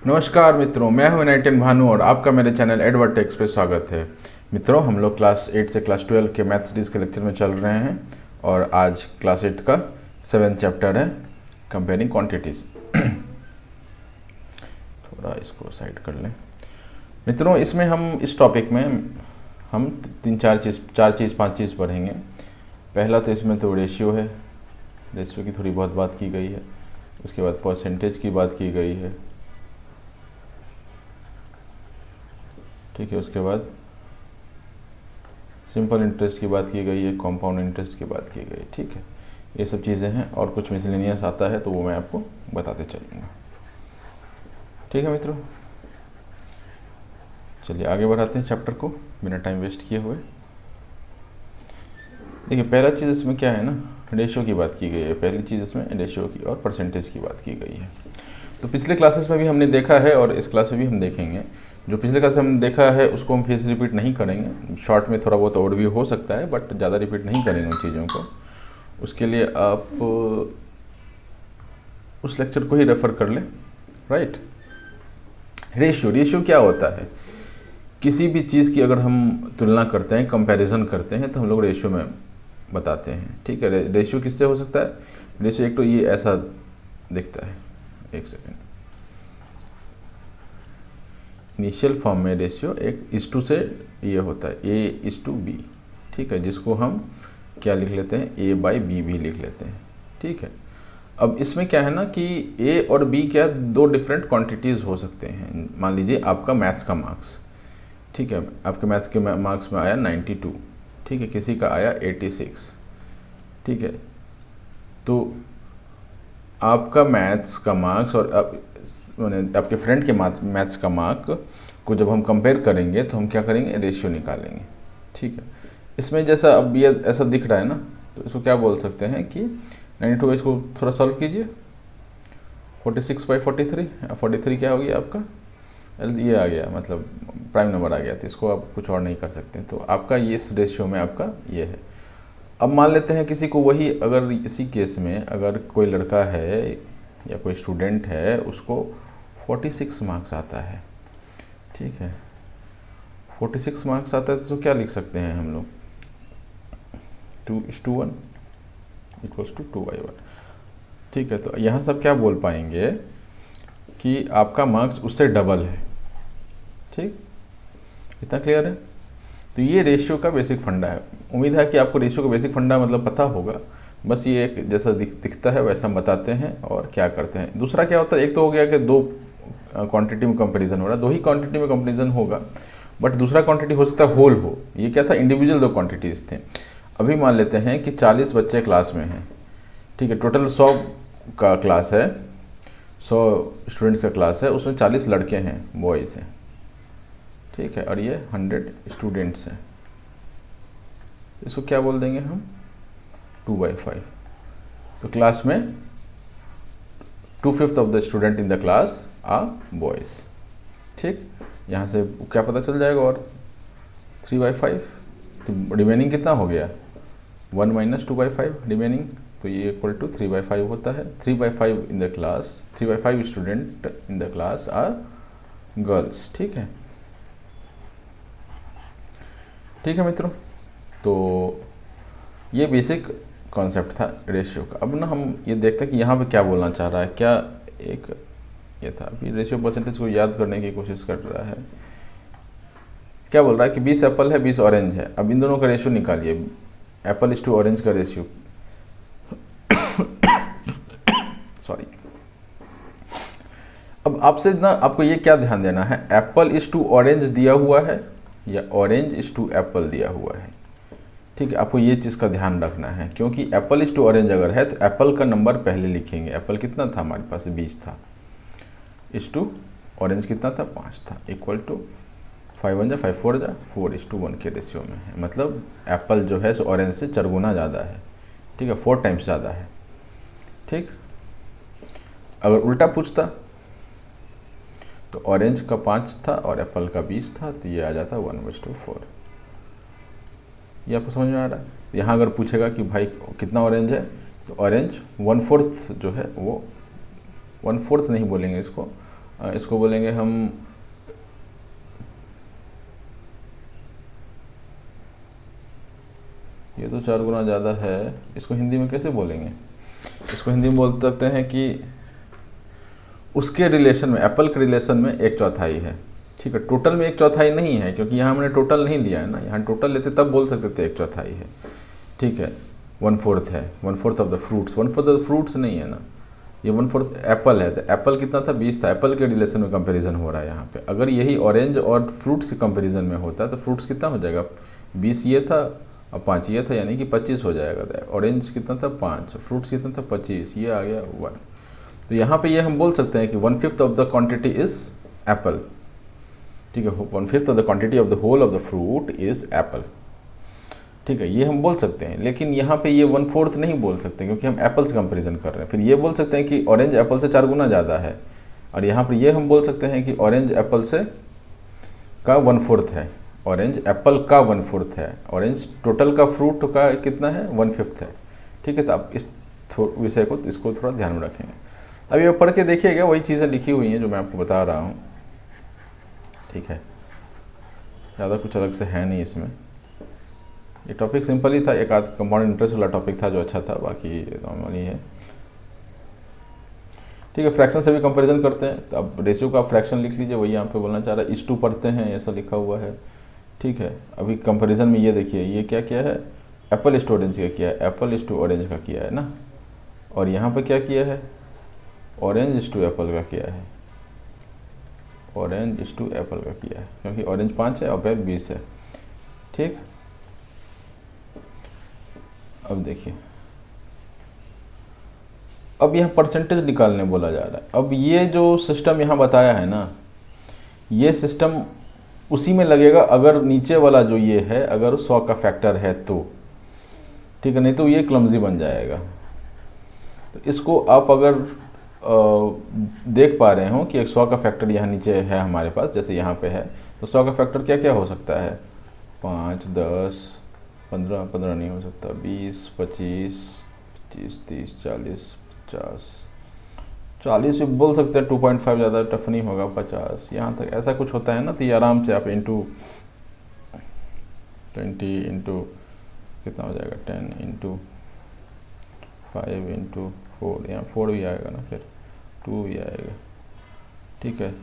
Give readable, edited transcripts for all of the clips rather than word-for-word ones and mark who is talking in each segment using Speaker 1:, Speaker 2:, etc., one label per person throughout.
Speaker 1: नमस्कार मित्रों, मैं हूं नाइटिन भानु और आपका मेरे चैनल एडवर्ड टेक्स पे स्वागत है। मित्रों, हम लोग क्लास 8 से क्लास 12 के मैथ्स सीरीज के लेक्चर में चल रहे हैं और आज क्लास 8 का 7th चैप्टर है कंपेयरिंग क्वांटिटीज़। थोड़ा इसको साइड कर लें। मित्रों, इसमें हम इस टॉपिक में हम चार चीज़ 5 चीज़ पढ़ेंगे। पहला तो इसमें तो रेशियो है, रेशियो की थोड़ी बहुत बात की गई है। उसके बाद परसेंटेज की बात की गई है, ठीक है। उसके बाद सिंपल इंटरेस्ट की बात की गई है, कंपाउंड इंटरेस्ट की बात की गई, ठीक है। ये सब चीज़ें हैं और कुछ मिसलेनियस आता है तो वो मैं आपको बताते चलूँगा, ठीक है मित्रों। चलिए आगे बढ़ाते हैं चैप्टर को बिना टाइम वेस्ट किए हुए। देखिए, पहला चीज़ इसमें क्या है ना, रेशियो की बात की गई है। पहली चीज़ इसमें रेशियो की और परसेंटेज की बात की गई है। तो पिछले क्लासेस में भी हमने देखा है और इस क्लास में भी हम देखेंगे। जो पिछले क्लास में हमने देखा है उसको हम फिर से रिपीट नहीं करेंगे। शॉर्ट में थोड़ा बहुत ओवरव्यू हो सकता है बट ज़्यादा रिपीट नहीं करेंगे उन चीज़ों को। उसके लिए आप उस लेक्चर को ही रेफ़र कर लें, राइट। रेशियो क्या होता है? किसी भी चीज़ की अगर हम तुलना करते हैं, कंपैरिजन करते हैं तो हम लोग रेशियो में बताते हैं, ठीक है। रेशियो किससे हो सकता है? रेशियो एक तो ये ऐसा दिखता है, एक सेकेंड। इनिशियल फॉर्म में रेशियो एक इस टू से ये होता है A:B, ठीक है, जिसको हम क्या लिख लेते हैं, A/B भी लिख लेते हैं, ठीक है। अब इसमें क्या है ना कि A और B क्या दो डिफरेंट क्वांटिटीज़ हो सकते हैं। मान लीजिए आपका मैथ्स का मार्क्स, ठीक है, आपके मैथ्स के मार्क्स में आया 92, ठीक है, किसी का आया 86, ठीक है। तो आपका मैथ्स का मार्क्स और आपके फ्रेंड के मैथ्स का मार्क को जब हम कंपेयर करेंगे तो हम क्या करेंगे, रेशियो निकालेंगे, ठीक है। इसमें जैसा अब ये ऐसा दिख रहा है ना, तो इसको क्या बोल सकते हैं कि 92, इसको थोड़ा सॉल्व कीजिए। 46/43, 43 क्या हो गया आपका, ये आ गया, मतलब प्राइम नंबर आ गया, तो इसको आप कुछ और नहीं कर सकते। तो आपका ये इस रेशियो में आपका ये है। अब मान लेते हैं किसी को वही, अगर इसी केस में अगर कोई लड़का है या कोई स्टूडेंट है, उसको 46 मार्क्स आता है, ठीक है। 46 मार्क्स आता है तो क्या लिख सकते हैं हम लोग, 2:1 = 2/1, ठीक है। तो यहाँ सब क्या बोल पाएंगे कि आपका मार्क्स उससे डबल है, ठीक। इतना क्लियर है? तो ये रेशियो का बेसिक फंडा है। उम्मीद है कि आपको रेशियो का बेसिक फंडा मतलब पता होगा। बस ये एक जैसा दिखता है वैसा हम बताते हैं और क्या करते हैं। दूसरा क्या होता है, एक तो हो गया कि दो क्वांटिटी में कंपैरिजन हो रहा है, दो ही क्वांटिटी में कंपैरिजन होगा, बट दूसरा क्वांटिटी हो सकता है होल हो। ये क्या था, इंडिविजुअल दो क्वांटिटीज़ थे। अभी मान लेते हैं कि 40 बच्चे क्लास में हैं, ठीक है, टोटल 100 का क्लास है, 100 स्टूडेंट्स का क्लास है, उसमें 40 लड़के हैं, बॉयज़ हैं, ठीक है, और ये 100 स्टूडेंट्स हैं। इसको क्या बोल देंगे हम, 2/5। तो क्लास में 2/5 of the student in the class are boys, ठीक। यहाँ से क्या पता चल जाएगा, और 3/5, तो रिमेनिंग कितना हो गया, 1 - 2/5 रिमेनिंग, तो ये = 3/5 होता है। 3/5 in the class, 3/5 student in the class are girls, ठीक है, ठीक है मित्रों। तो ये बेसिक कॉन्सेप्ट था रेशियो का। अब ना हम ये देखते हैं कि यहाँ पे क्या बोलना चाह रहा है। क्या एक ये था, अभी रेशियो परसेंटेज को याद करने की कोशिश कर रहा है। क्या बोल रहा है कि 20 एप्पल है, 20 ऑरेंज है। अब इन दोनों का रेशियो निकालिए, एप्पल = ऑरेंज का रेशियो सॉरी। अब आपसे ना आपको ये क्या ध्यान देना है, एप्पल = ऑरेंज दिया हुआ है या ऑरेंज = एप्पल दिया हुआ है, ठीक है। आपको ये चीज़ का ध्यान रखना है, क्योंकि एप्पल = ऑरेंज अगर है तो एप्पल का नंबर पहले लिखेंगे। एप्पल कितना था हमारे पास, 20 था, = ऑरेंज कितना था, 5 था, = 5 × 5 4 4:1 के रेशियो में है। मतलब एप्पल जो है सो ऑरेंज से 4 गुना ज़्यादा है, ठीक है, 4 टाइम्स ज़्यादा है, ठीक। अगर उल्टा पूछता तो ऑरेंज का 5 था और एप्पल का 20 था, तो ये आ जाता 1/4। ये आपको समझ में आ रहा है? यहाँ अगर पूछेगा कि भाई कितना ऑरेंज है, तो ऑरेंज 1/4 जो है वो 1/4 नहीं बोलेंगे इसको, इसको बोलेंगे हम ये तो 4 गुना ज़्यादा है, इसको हिंदी में कैसे बोलेंगे? इसको हिंदी में बोल सकते हैं कि उसके रिलेशन में, एप्पल के रिलेशन में 1/4 है। ठीक है, टोटल में 1/4 नहीं है, क्योंकि यहाँ हमने टोटल नहीं लिया है ना, यहाँ टोटल लेते तब बोल सकते थे 1/4 है। ठीक है, 1/4 है, 1/4 of the fruits, 1/4 of the fruits नहीं है ना, ये 1/4 एप्पल है। तो एप्पल कितना था? 20 था। एप्पल के रिलेशन में कंपैरिजन हो रहा है यहाँ पे। अगर यही ऑरेंज और फ्रूट्स के कंपैरिजन में होता तो फ्रूट्स कितना हो जाएगा? 20 ये था और 5 ये था, यानी कि 25 हो जाएगा। ऑरेंज कितना था? 5, फ्रूट्स कितना था? 25, ये आ गया 1। तो यहाँ पे ये हम बोल सकते हैं कि 1/5 of the quantity is apple. ठीक है, 1/5 of the quantity of the whole of the fruit is apple. ठीक है, ये हम बोल सकते हैं, लेकिन यहाँ पे ये 1/4 नहीं बोल सकते, क्योंकि हम एप्पल से कंपेरिजन कर रहे हैं। फिर ये बोल सकते हैं कि ऑरेंज एप्पल से 4 गुना ज़्यादा है, और यहाँ पर ये हम बोल सकते हैं कि ऑरेंज एप्पल से का 1/4 है, ऑरेंज एप्पल का 1/4 है, ऑरेंज टोटल का फ्रूट का कितना है? 1/5 है। ठीक है, तो आप इस विषय को, इसको थोड़ा ध्यान में रखेंगे। अब ये पढ़ के देखिएगा, वही चीज़ें लिखी हुई हैं जो मैं आपको बता रहा हूँ। ठीक है, ज़्यादा कुछ अलग से है नहीं इसमें। ये टॉपिक सिंपल ही था, एक आध कंपाउंड इंटरेस्ट वाला टॉपिक था जो अच्छा था, बाकी नॉर्मल ही है। ठीक है, फ्रैक्शन से भी कंपैरिजन करते हैं। तो अब रेशियो का फ्रैक्शन लिख लीजिए, वही यहाँ पे बोलना चाह रहा है। इस टू पढ़ते हैं, ऐसा लिखा हुआ है। ठीक है, अभी कंपैरिजन में ये देखिए, ये क्या किया है? एप्पल इस टू ऑरेंज का किया है, एप्पल इस टू ऑरेंज का किया है ना, और यहाँ पे क्या किया है? ऑरेंज इस टू एप्पल का किया है, ऑरेंज इस टू एप्पल का किया है, क्योंकि ऑरेंज 5 है और वेब 20 है। ठीक, अब देखिए, अब यह परसेंटेज निकालने बोला जा रहा है। अब ये जो सिस्टम यहाँ बताया है ना, ये सिस्टम उसी में लगेगा अगर नीचे वाला जो ये है, अगर 100 का फैक्टर है तो। ठीक है, नहीं तो ये क्लमजी बन जाएगा। तो इसको आप अगर देख पा रहे हो कि 100 का फैक्टर यहाँ नीचे है हमारे पास, जैसे यहाँ पे है, तो 100 का फैक्टर क्या क्या हो सकता है? 5, 10, 15, 15 नहीं हो सकता, 20, 25, 25, 30, 40, 50, 40 भी बोल सकते हैं। 2.5 ज़्यादा टफ नहीं होगा, 50 यहाँ तक ऐसा कुछ होता है ना। तो ये आराम से आप इंटू 20 इंटू कितना हो जाएगा? 10 इंटू 5 इंटू 4, यहाँ 4 भी आएगा ना, फिर 2 भी आएगा। ठीक है,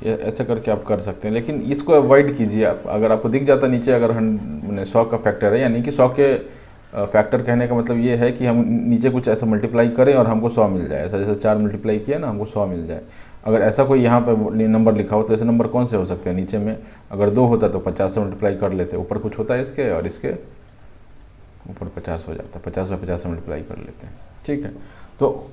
Speaker 1: ये ऐसे करके आप कर सकते हैं, लेकिन इसको अवॉइड कीजिए आप। अगर आपको दिख जाता नीचे अगर 100 का फैक्टर है, यानी कि 100 के फैक्टर कहने का मतलब ये है कि हम नीचे कुछ ऐसा मल्टीप्लाई करें और हमको 100 मिल जाए। ऐसा जैसे 4 मल्टीप्लाई किया ना, हमको 100 मिल जाए। अगर ऐसा कोई यहाँ पर नंबर लिखा हो तो ऐसे नंबर कौन से हो सकते हैं? नीचे में अगर 2 होता तो 50 से मल्टीप्लाई कर लेते, ऊपर कुछ होता है इसके, और इसके ऊपर 50 हो जाता है, 50 से 50 से मल्टीप्लाई कर लेते हैं। ठीक है, तो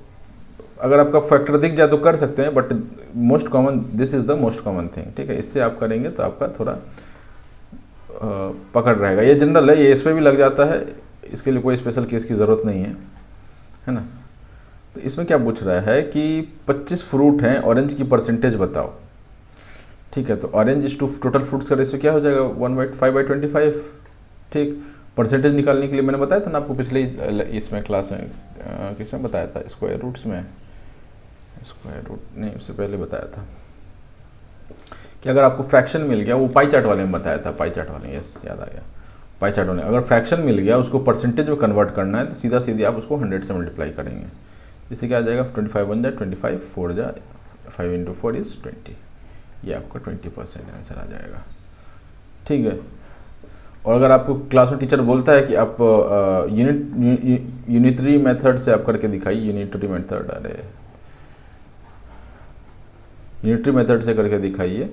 Speaker 1: अगर आपका फैक्टर दिख जाए तो कर सकते हैं, but most common, this is the most common thing. ठीक है, इससे आप करेंगे तो आपका थोड़ा पकड़ रहेगा। ये जनरल है, ये इस पर भी लग जाता है, इसके लिए कोई स्पेशल केस की ज़रूरत नहीं है ना। तो इसमें क्या पूछ रहा है कि 25 फ्रूट हैं, ऑरेंज की परसेंटेज बताओ। ठीक है, तो ऑरेंज इस टू टोटल फ्रूट्स का रेशियो क्या हो जाएगा? 1/5/25। ठीक, परसेंटेज निकालने के लिए मैंने बताया था ना आपको पिछले इसमें क्लास में, किसमें बताया था? स्क्वायर रूट्स में, स्क्वायर रूट नहीं, उससे पहले बताया था कि अगर आपको फ्रैक्शन मिल गया, वो पाई चार्ट वाले में बताया था, पाई चार्ट वाले, यस याद आ गया, पाई चार्ट वाले। अगर फ्रैक्शन मिल गया, उसको परसेंटेज में कन्वर्ट करना है तो सीधा सीधे आप उसको 100 से मल्टीप्लाई करेंगे। इससे क्या आ जाएगा? 25 बन जाए, 25 4 जाए, 5 इंटू 4 इज़ 20। ये आपका 20% आंसर आ जाएगा। ठीक है, और अगर आपको क्लास में टीचर बोलता है कि आप यूनिटरी मेथड से आप करके दिखाइए, यूनिटरी मेथड, अरे यूनिटरी मेथड से करके दिखाइए,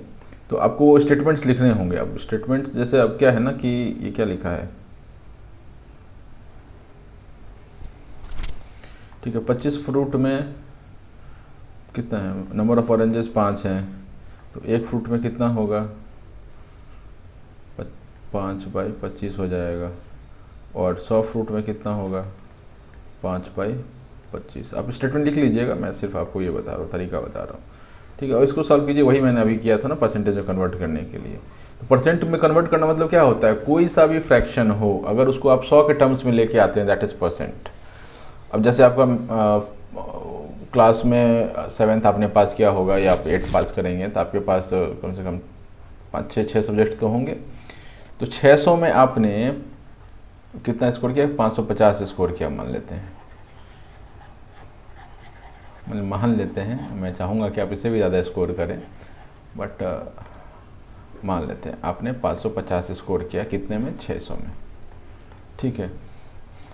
Speaker 1: तो आपको स्टेटमेंट्स लिखने होंगे। अब स्टेटमेंट्स जैसे अब क्या है ना कि ये क्या लिखा है? ठीक है, 25 फ्रूट में कितना है? नंबर ऑफ ऑरेंजेस 5 हैं, तो एक फ्रूट में कितना होगा? 5/25 हो जाएगा। और 100 फ्रूट में कितना होगा? 5/25। आप स्टेटमेंट लिख लीजिएगा, मैं सिर्फ आपको ये बता रहा हूँ, तरीका बता रहा हूँ। ठीक है, और इसको सॉल्व कीजिए, वही मैंने अभी किया था ना परसेंटेज में कन्वर्ट करने के लिए। तो परसेंट में कन्वर्ट करना मतलब क्या होता है? कोई सा भी फ्रैक्शन हो, अगर उसको आप 100 के टर्म्स में लेके आते हैं, दैट इज़ परसेंट। अब जैसे आपका क्लास में 7th आपने पास किया होगा या आप 8th पास करेंगे तो आपके पास कम से कम 5-6 सब्जेक्ट तो होंगे। तो 600 में आपने कितना स्कोर किया? 550 स्कोर किया मान लेते हैं, मतलब मान लेते हैं। मैं चाहूँगा कि आप इससे भी ज़्यादा स्कोर करें, बट मान लेते हैं आपने 550 स्कोर किया। कितने में? 600 में। ठीक है,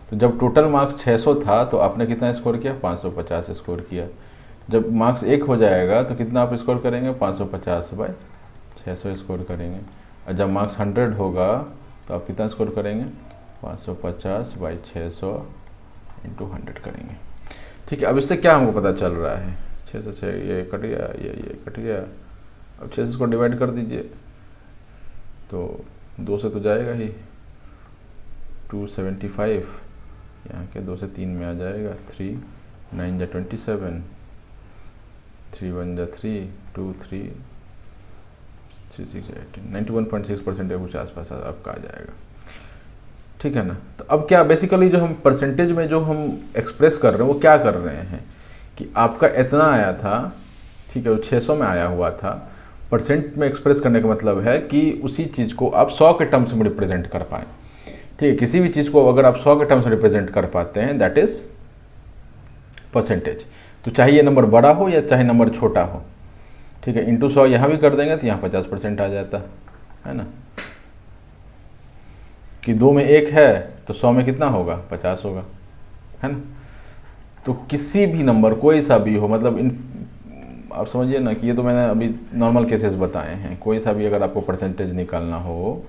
Speaker 1: तो जब टोटल मार्क्स 600 था तो आपने कितना स्कोर किया? 550 स्कोर किया। जब मार्क्स 1 हो जाएगा तो कितना आप स्कोर करेंगे? 550/600 स्कोर करेंगे। और जब मार्क्स 100 होगा तो आप कितना स्कोर करेंगे? 550/600 × 100 करेंगे। ठीक है, अब इससे क्या हमको पता चल रहा है? 6 से 6 ये कट गया, ये कट गया। अब 6 से इसको डिवाइड कर दीजिए तो 2 से तो जाएगा ही, 275 यहाँ के 2 से 3 में आ जाएगा, 3 9 जा 27, 3 1 जा 3, 2 3 3 6 18, 91.6% कुछ आसपास आपका आ जाएगा। ठीक है ना? तो अब क्या बेसिकली जो हम परसेंटेज में जो हम एक्सप्रेस कर रहे हैं वो क्या कर रहे हैं कि आपका इतना आया था, ठीक है, वो 600 में आया हुआ था। परसेंट में एक्सप्रेस करने का मतलब है कि उसी चीज़ को आप 100 के टर्म्स में रिप्रेजेंट कर पाएँ। ठीक है, किसी भी चीज़ को अगर आप 100 के टर्म्स में रिप्रेजेंट कर पाते हैं, दैट इज़ परसेंटेज। तो चाहे ये नंबर बड़ा हो या चाहे नंबर छोटा हो, ठीक है, इंटू 100 यहाँ भी कर देंगे तो यहाँ 50% आ जाता है ना। कि 2 में 1 है तो 100 में कितना होगा? 50 होगा, है ना। तो किसी भी नंबर कोई सा भी हो, मतलब आप समझिए ना कि ये तो मैंने अभी नॉर्मल केसेस बताए हैं, कोई सा भी अगर आपको परसेंटेज निकालना हो,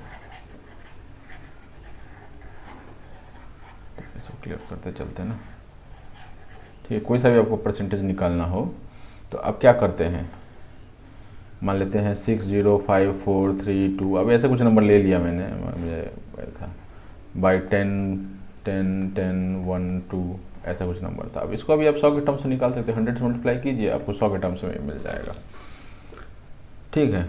Speaker 1: इसको क्लियर करते चलते ना। ठीक है, कोई सा भी आपको परसेंटेज निकालना हो तो आप क्या करते हैं? मान लेते हैं 6 0 5 4 3 2, अब ऐसे कुछ नंबर ले लिया मैंने, मुझे था बाई 10 10 10 1 2 ऐसा कुछ नंबर था। अब इसको अभी आप 100 के टर्म्स में निकाल सकते हैं। 100 से मल्टीप्लाई कीजिए, आपको 100 के टर्म्स में मिल जाएगा। ठीक है,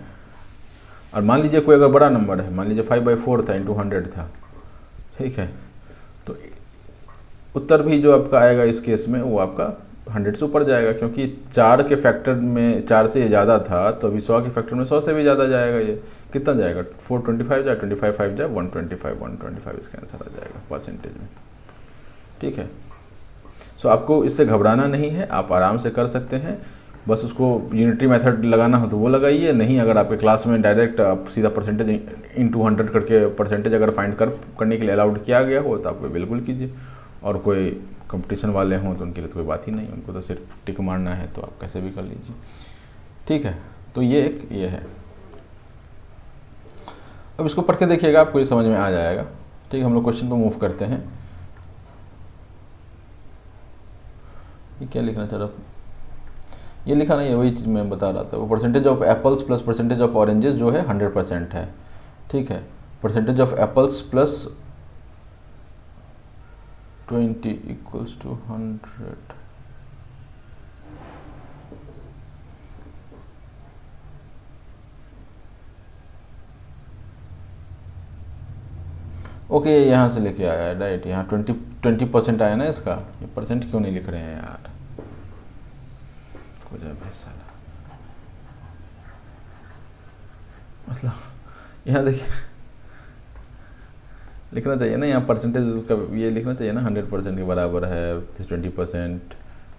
Speaker 1: और मान लीजिए कोई अगर बड़ा नंबर है, मान लीजिए 5/4 था, इंटू 100 था। ठीक है, तो उत्तर भी जो आपका आएगा इस केस में वो आपका 100 से ऊपर जाएगा, क्योंकि 4 के फैक्टर में 4 से ये ज़्यादा था, तो अभी 100 के फैक्टर में 100 से भी ज़्यादा जाएगा। ये कितना जाएगा? 425 जाए, 25 5 जाए 125 इसका आंसर आ जाएगा परसेंटेज में। ठीक है, सो आपको इससे घबराना नहीं है, आप आराम से कर सकते हैं। बस उसको यूनिटरी मेथड लगाना हो तो वो लगाइए, नहीं अगर आपके क्लास में डायरेक्ट आप सीधा परसेंटेज इंटू 100 करके परसेंटेज अगर फाइंड करने के लिए अलाउड किया गया हो तो आप बिल्कुल कीजिए। और कोई कंपटीशन वाले हों तो उनके लिए तो कोई बात ही नहीं, उनको तो सिर्फ टिक मारना है, तो आप कैसे भी कर लीजिए। ठीक है, तो ये है। अब इसको पढ़ के देखिएगा, आपको ये समझ में आ जाएगा। ठीक है, हम लोग क्वेश्चन पे मूव करते हैं। ये क्या लिखना चाह रहा हूँ? ये लिखा नहीं है, वही चीज़ मैं बता रहा था। वो percentage of apples plus percentage of oranges जो है 100% है। ठीक है, percentage of apples plus 20 equals to 100। Okay, यहाँ से लेके आया है राइट। यहाँ 20% आया ना इसका, ये परसेंट क्यों नहीं लिख रहे हैं यार? मतलब यहाँ देखिए, लिखना चाहिए ना यहाँ परसेंटेज का, ये लिखना चाहिए ना 100% के बराबर है। 20%,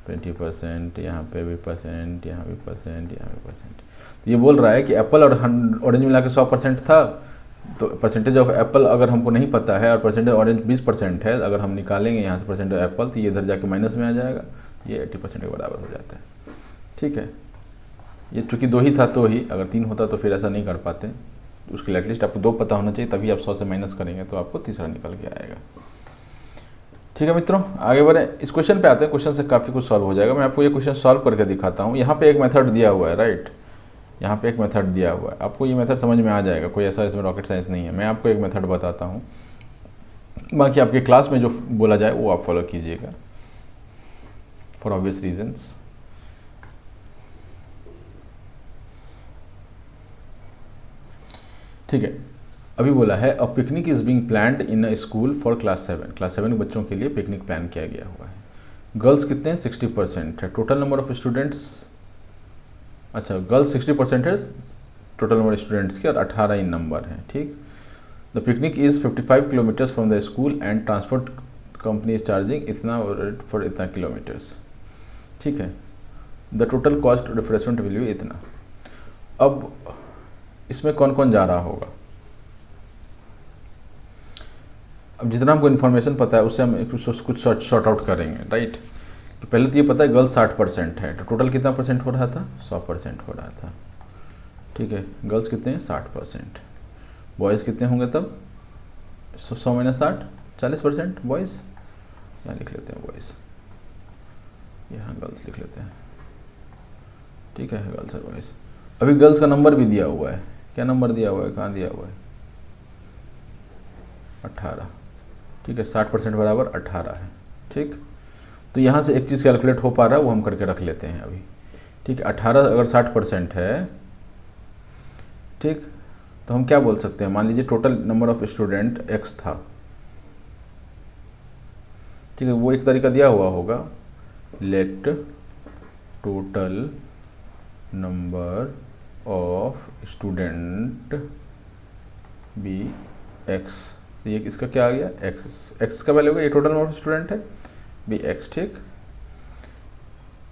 Speaker 1: 20%, यहाँ पे भी परसेंट, यहाँ भी परसेंट, यहाँ भी परसेंट। तो ये बोल रहा है कि एप्पल और ऑरेंज मिला के 100% था, तो परसेंटेज ऑफ एप्पल अगर हमको नहीं पता है और परसेंटेज ऑरेंज 20% है, अगर हम निकालेंगे यहाँ से परसेंटेज एप्पल तो ये इधर जाके माइनस में आ जाएगा, ये 80% के बराबर हो जाता है। ठीक है, ये चूँकि 2 ही था तो ही, अगर 3 होता तो फिर ऐसा नहीं कर पाते। उसके लिए एटलीस्ट आपको 2 पता होना चाहिए, तभी आप 100 से माइनस करेंगे तो आपको तीसरा निकल के आएगा। ठीक है मित्रों, आगे बढ़े, इस क्वेश्चन पे आते हैं। क्वेश्चन से काफ़ी कुछ सॉल्व हो जाएगा। मैं आपको ये क्वेश्चन सॉल्व करके दिखाता हूँ। यहाँ पे एक मेथड दिया हुआ है राइट, यहाँ पे एक मेथड दिया हुआ है। आपको ये मेथड समझ में आ जाएगा, कोई ऐसा इसमें रॉकेट साइंस नहीं है। मैं आपको एक मेथड बताता हूँ, बाकी आपके क्लास में जो बोला जाए वो आप फॉलो कीजिएगा फॉर ऑब्वियस रीजन्स। ठीक है, अभी बोला है a picnic is being planned in a school for class 7। Class 7 के बच्चों के लिए पिकनिक प्लान किया गया हुआ है। गर्ल्स कितने हैं 60% है, टोटल नंबर ऑफ स्टूडेंट्स, अच्छा गर्ल्स 60% है टोटल नंबर स्टूडेंट्स के, और 18 इन नंबर हैं, ठीक। The picnic is 55 kilometres from the school and transport company is charging इतना फॉर इतना किलोमीटर्स, ठीक है। The total cost refreshment will be इतना। अब इसमें कौन कौन जा रहा होगा, अब जितना हमको इन्फॉर्मेशन पता है उससे हम कुछ शॉर्ट आउट करेंगे, राइट। तो पहले तो ये पता है गर्ल्स 60% है, तो टोटल कितना परसेंट हो रहा था, 100% हो रहा था, ठीक है। गर्ल्स कितने हैं 60%, बॉयज़ कितने होंगे तब 100 माइनस 60 40% बॉयज़, यहाँ लिख लेते हैं बॉयज़, यहाँ गर्ल्स लिख लेते हैं, ठीक है, गर्ल्स और बॉयज़। अभी गर्ल्स का नंबर भी दिया हुआ है, क्या नंबर दिया हुआ है, कहाँ दिया हुआ है 18, ठीक है, 60% बराबर 18 है, ठीक। तो यहाँ से एक चीज़ कैलकुलेट हो पा रहा है वो हम करके रख लेते हैं अभी, ठीक है। 18 अगर 60% है, ठीक, तो हम क्या बोल सकते हैं, मान लीजिए total number of student x था, ठीक है, वो एक तरीका दिया हुआ होगा, let total number of student be x, तो ये इसका क्या आ गया x का वैल्यू होगा, ये टोटल नंबर ऑफ स्टूडेंट है बी x, ठीक।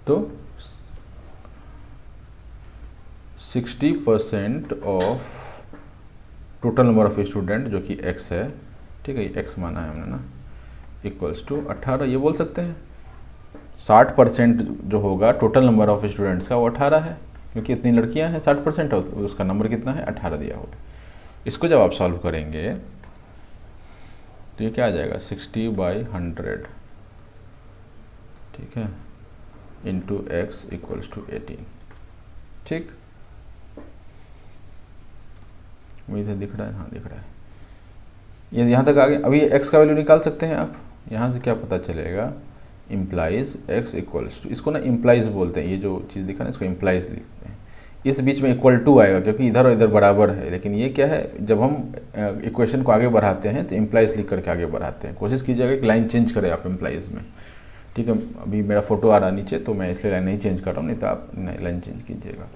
Speaker 1: तो 60% of total number of student जो कि x है, ठीक है, ये x माना है हमने ना, इक्वल्स टू 18, ये बोल सकते हैं। 60% जो होगा टोटल नंबर ऑफ स्टूडेंट्स का वो 18 है, क्योंकि इतनी लड़कियां हैं, 60% है, उसका नंबर कितना है 18 दिया हुआ है। इसको जब आप सॉल्व करेंगे तो ये क्या आ जाएगा 60/100, ठीक है, इंटू x इक्वल्स टू 18, ठीक। उम्मीद है दिख रहा है, हाँ दिख रहा है, ये यहाँ तक आ गया। अभी x का वैल्यू निकाल सकते हैं आप, यहाँ से क्या पता चलेगा, इम्प्लाइज x इक्वल्स टू, इसको ना इम्प्लाइज बोलते हैं, ये जो चीज़ दिखा ना इसको इम्प्लाइज लिखते हैं, इस बीच में इक्वल टू आएगा क्योंकि इधर और इधर बराबर है, लेकिन ये क्या है, जब हम इक्वेशन को आगे बढ़ाते हैं तो इम्प्लाइज लिख करके आगे बढ़ाते हैं। कोशिश कीजिएगा कि लाइन चेंज करें आप इम्प्लाइज में, ठीक है। अभी मेरा फोटो आ रहा नीचे तो मैं इसलिए लाइन नहीं चेंज कर रहा हूँ, नहीं तो आप लाइन चेंज कीजिएगा।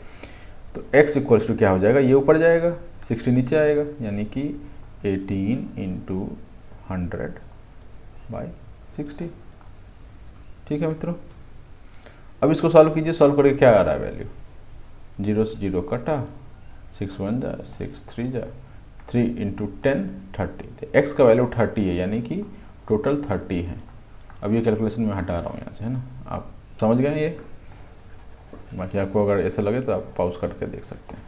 Speaker 1: तो x इक्वल्स टू क्या हो जाएगा, ये ऊपर जाएगा 60 नीचे आएगा, यानी कि 18 इंटू 100/60, ठीक है मित्रों। अब इसको सॉल्व कीजिए, सॉल्व करके क्या आ रहा है वैल्यू, 0 से 0 कटा, 6 1 जा 6 3 जा 3 इंटू 10 30, तो x का वैल्यू 30 है, यानी कि टोटल 30 है। अब ये कैलकुलेशन मैं हटा रहा हूँ यहाँ से, है ना, आप समझ गए ये। बाकी आपको अगर ऐसा लगे तो आप पॉज करके देख सकते हैं,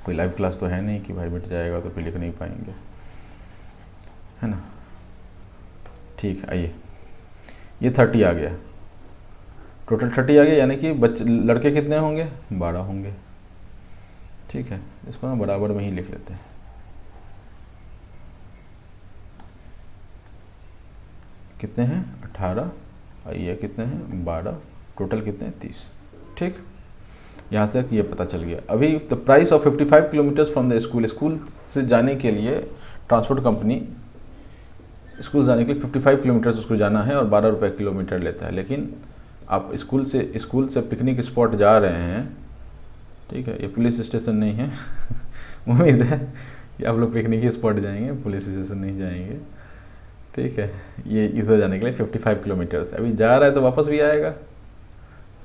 Speaker 1: कोई लाइव क्लास तो है नहीं कि भाई मिट जाएगा तो फिर लिख नहीं पाएंगे, है ना। ठीक है, आइए, ये 30 आ गया, टोटल 30 आ गया, यानी कि लड़के कितने होंगे 12 होंगे, ठीक है। इसको ना बराबर में ही लिख लेते हैं, कितने हैं 18, ये कितने हैं 12, टोटल कितने हैं 30, ठीक। यहाँ तक ये पता चल गया। अभी the price of 55 kilometres from the school, school से जाने के लिए ट्रांसपोर्ट कंपनी स्कूल जाने के लिए 55 किलोमीटर्स उसको जाना है और 12 रुपये किलोमीटर लेता है। लेकिन आप स्कूल से पिकनिक स्पॉट जा रहे हैं, ठीक है, ये पुलिस स्टेशन नहीं है उम्मीद है कि आप लोग पिकनिक स्पॉट जाएंगे, पुलिस स्टेशन नहीं जाएंगे, ठीक है। ये इधर जाने के लिए 55 किलोमीटर्स अभी जा रहा है, तो वापस भी आएगा,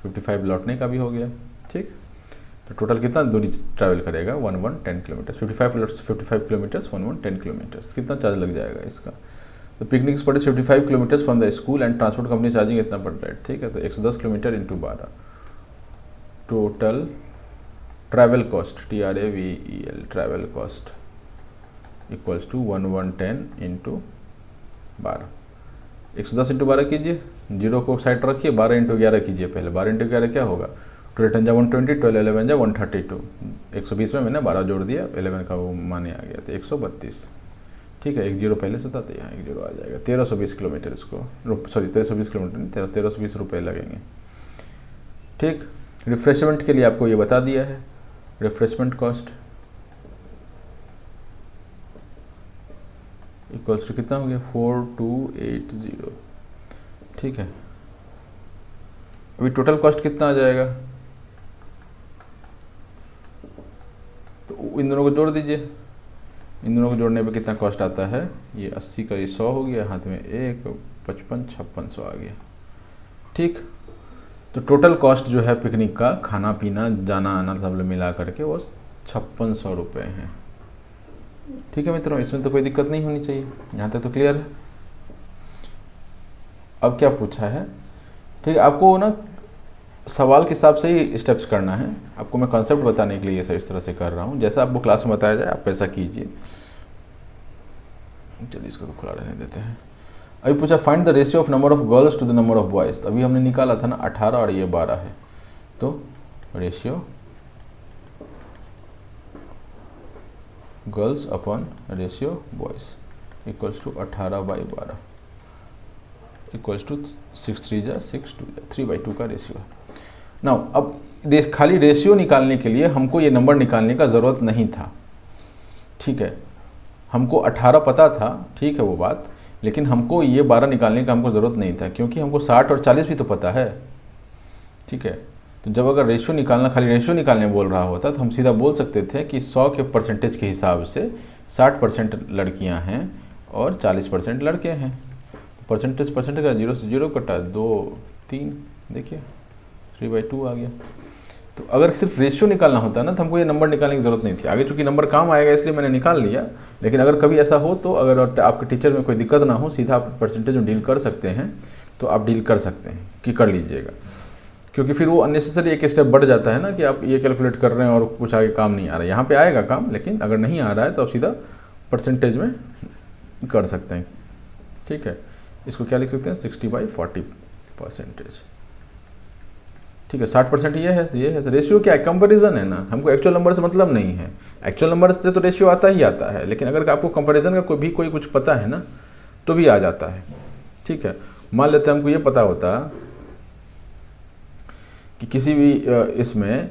Speaker 1: 55 लौटने का भी हो गया, ठीक। तो टोटल कितना दूरी ट्रैवल करेगा 1110 किलोमीटर्स, 55 किलोमीटर्स 1110 किलोमीटर्स, कितना चार्ज लग जाएगा इसका। तो picnic spot is 55 kilometres from the school and transport company charging इतना पड़ रहा है, ठीक है। तो 110 kilometre into 12, total travel cost TRAVEL travel cost equals to 1110 into 12, 110 into 12 कीजिए, जीरो को साइड रखिए, 12 इंटू 11 कीजिए पहले, 12 इंटू 11 क्या होगा, 12 10 जा 120, 12 11 जा 132, 120 में मैंने 12 जोड़ दिया, 11 का वो माने आ गया, तो 132, ठीक है। एक जीरो पहले से था तो यहाँ एक जीरो आ जाएगा, 1320 किलोमीटर इसको, सॉरी 1320 किलोमीटर 1320 रुपये लगेंगे, ठीक। रिफ्रेशमेंट के लिए आपको ये बता दिया है, रिफ्रेशमेंट कॉस्ट इक्वल्स टू कितना हो गया 4280, ठीक है, अभी टोटल कॉस्ट कितना आ जाएगा, तो इन दोनों को जोड़ दीजिए। इन दोनों को जोड़ने पे कितना कॉस्ट आता है, ये 80 का ये 100 हो गया, हाथ में 1 55 5600 आ गया। ठीक, तो टोटल कॉस्ट जो है पिकनिक का, खाना पीना जाना आना सब मिला करके वो 5600 रुपये हैं। ठीक है मित्रों, इसमें तो कोई दिक्कत नहीं होनी चाहिए, यहाँ तक तो क्लियर है। अब क्या पूछा है, ठीक है, आपको ना सवाल के हिसाब से ही स्टेप्स करना है। आपको मैं कॉन्सेप्ट बताने के लिए ये इस तरह से कर रहा हूँ, जैसा आपको क्लास में बताया जाए आप वैसा कीजिए। चलिए इसको तो खुला रहने देते हैं। अभी पूछा find the ratio of number of girls to the number of boys. तो अभी हमने निकाला था ना 18 और ये 12 है, तो ratio girls upon ratio boys equals to 18/12 equals to 6 3 जा 6 2 3/2 का रेशियो है। नाउ अब खाली रेशियो निकालने के लिए हमको ये नंबर निकालने का ज़रूरत नहीं था। ठीक है, हमको 18 पता था, ठीक है वो बात, लेकिन हमको ये 12 निकालने का हमको ज़रूरत नहीं था, क्योंकि हमको 60 और 40 भी तो पता है। ठीक है, तो जब अगर रेशियो निकालना, खाली रेशियो निकालने बोल रहा होता तो हम सीधा बोल सकते थे कि 100 के परसेंटेज के हिसाब से 60% लड़कियां हैं और 40% लड़के हैं। परसेंटेज का 0 से 0 कटा, 2 3, देखिए 3/2 आ गया। तो अगर सिर्फ रेशियो निकालना होता ना तो हमको ये नंबर निकालने की ज़रूरत नहीं थी। आगे चूँकि नंबर काम आएगा इसलिए मैंने निकाल लिया, लेकिन अगर कभी ऐसा हो तो अगर आपके टीचर में कोई दिक्कत ना हो, सीधा आप परसेंटेज में डील कर सकते हैं, तो आप डील कर सकते हैं कि कर लीजिएगा, क्योंकि फिर वो अननेसेसरी एक स्टेप बढ़ जाता है ना कि आप ये कैलकुलेट कर रहे हैं और कुछ आगे काम नहीं आ रहा है। यहाँ पे आएगा काम, लेकिन अगर नहीं आ रहा है तो आप सीधा परसेंटेज में कर सकते हैं। ठीक है, इसको क्या लिख सकते हैं, 60/40 परसेंटेज। ठीक है, 60% ये है तो रेशियो क्या है, कंपैरिजन है ना, हमको एक्चुअल नंबर से मतलब नहीं है। एक्चुअल नंबर से तो रेशियो आता ही आता है, लेकिन अगर आपको कंपैरिजन का कोई कुछ पता है ना तो भी आ जाता है। ठीक है, मान लेते हैं हमको ये पता होता कि किसी भी इसमें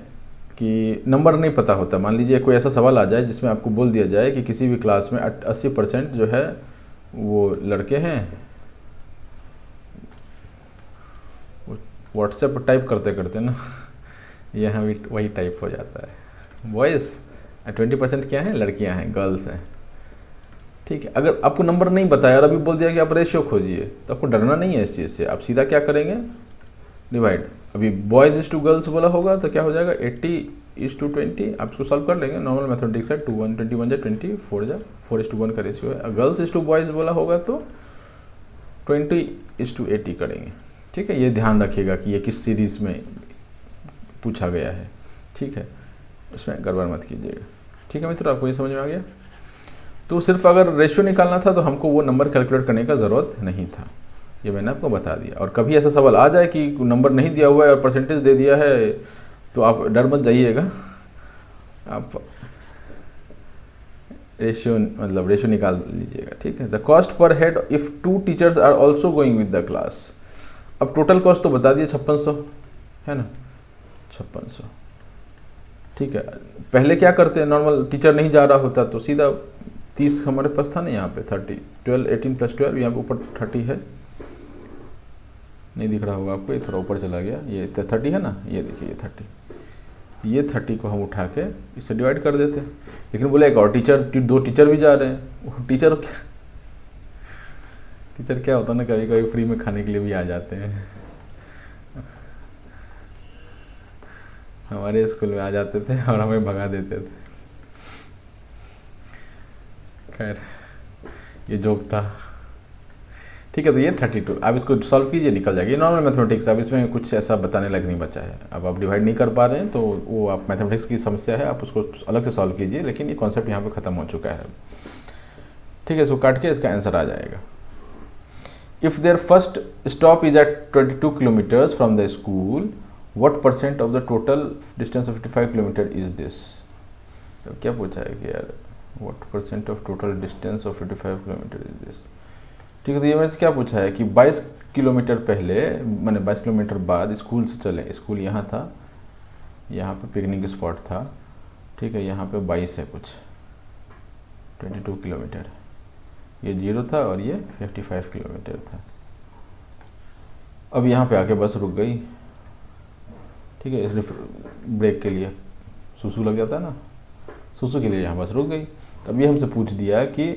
Speaker 1: कि नंबर नहीं पता होता, मान लीजिए कोई ऐसा सवाल आ जाए जिसमें आपको बोल दिया जाए कि किसी भी क्लास में 80% जो है वो लड़के हैं, व्हाट्सएप पर टाइप करते करते ना यहाँ भी वही टाइप हो जाता है, बॉयज़ 20% क्या है, लड़कियां हैं, गर्ल्स हैं। ठीक है, अगर आपको नंबर नहीं बताया और अभी बोल दिया कि आप रेशियो खोजिए, तो आपको डरना नहीं है इस चीज़ से, आप सीधा क्या करेंगे, डिवाइड। अभी बॉयज़ इज टू गर्ल्स बोला होगा तो क्या हो जाएगा, 80:20। आप इसको सॉल्व कर लेंगे, नॉर्मल मैथमेटिक्स है, 21 जा 20 4:1 का रेशियो है। गर्ल्स इज टू बॉयज़ बोला होगा तो 20:80 करेंगे। ठीक है, ये ध्यान रखिएगा कि ये किस सीरीज़ में पूछा गया है। ठीक है, इसमें गड़बड़ मत कीजिएगा। ठीक है मित्रों, आपको ये समझ में आ गया। तो सिर्फ अगर रेशियो निकालना था तो हमको वो नंबर कैलकुलेट करने का ज़रूरत नहीं था, ये मैंने आपको बता दिया। और कभी ऐसा सवाल आ जाए कि नंबर नहीं दिया हुआ है और परसेंटेज दे दिया है तो आप डर मत जाइएगा, आप रेशियो निकाल लीजिएगा। ठीक है, the cost per head if 2 teachers are also going with the class. अब टोटल कॉस्ट तो बता दिए 5600 है ना, 5600। ठीक है, पहले क्या करते हैं, नॉर्मल टीचर नहीं जा रहा होता तो सीधा 30 हमारे पास था ना, यहाँ पे 30 12 18 + 12, यहाँ पे ऊपर 30 है, नहीं दिख रहा होगा आपको, ये थोड़ा ऊपर चला गया, ये 30 है ना, ये देखिए ये 30 को हम उठा के इससे डिवाइड कर देते। लेकिन बोले एक और टीचर, 2 टीचर भी जा रहे हैं, टीचर क्या होता है ना, कभी कभी फ्री में खाने के लिए भी आ जाते हैं। हमारे स्कूल में आ जाते थे और हमें भगा देते थे। खैर ये जोक था। ठीक है, तो ये 32, आप इसको सॉल्व कीजिए, निकल जाएगी। नॉर्मल मैथमेटिक्स, अब इसमें कुछ ऐसा बताने लायक नहीं बचा है। अब आप डिवाइड नहीं कर पा रहे हैं तो वो आप मैथमेटिक्स की समस्या है, आप उसको अलग से सॉल्व कीजिए, लेकिन ये कॉन्सेप्ट यहाँ पे ख़त्म हो चुका है। ठीक है, इसको काट के इसका आंसर आ जाएगा। If their first stop is at 22 kilometers from the school, what % of the total distance of 55 kilometer is this? तो क्या पूछा है कि यार what % of total distance of 55 kilometer is this? ठीक है, तो ये मेरे से क्या पूछा है कि 22 किलोमीटर पहले, मैंने 22 किलोमीटर बाद स्कूल से चले, स्कूल यहाँ था, यहाँ पे पिकनिक स्पॉट था। ठीक है, यहाँ पे 22 है कुछ, 22 किलोमीटर, ये 0 था और ये 55 किलोमीटर था। अब यहाँ पे आके बस रुक गई, ठीक है, ब्रेक के लिए सुसु लग जाता है ना, सुसु के लिए यहाँ बस रुक गई। तब ये हमसे पूछ दिया कि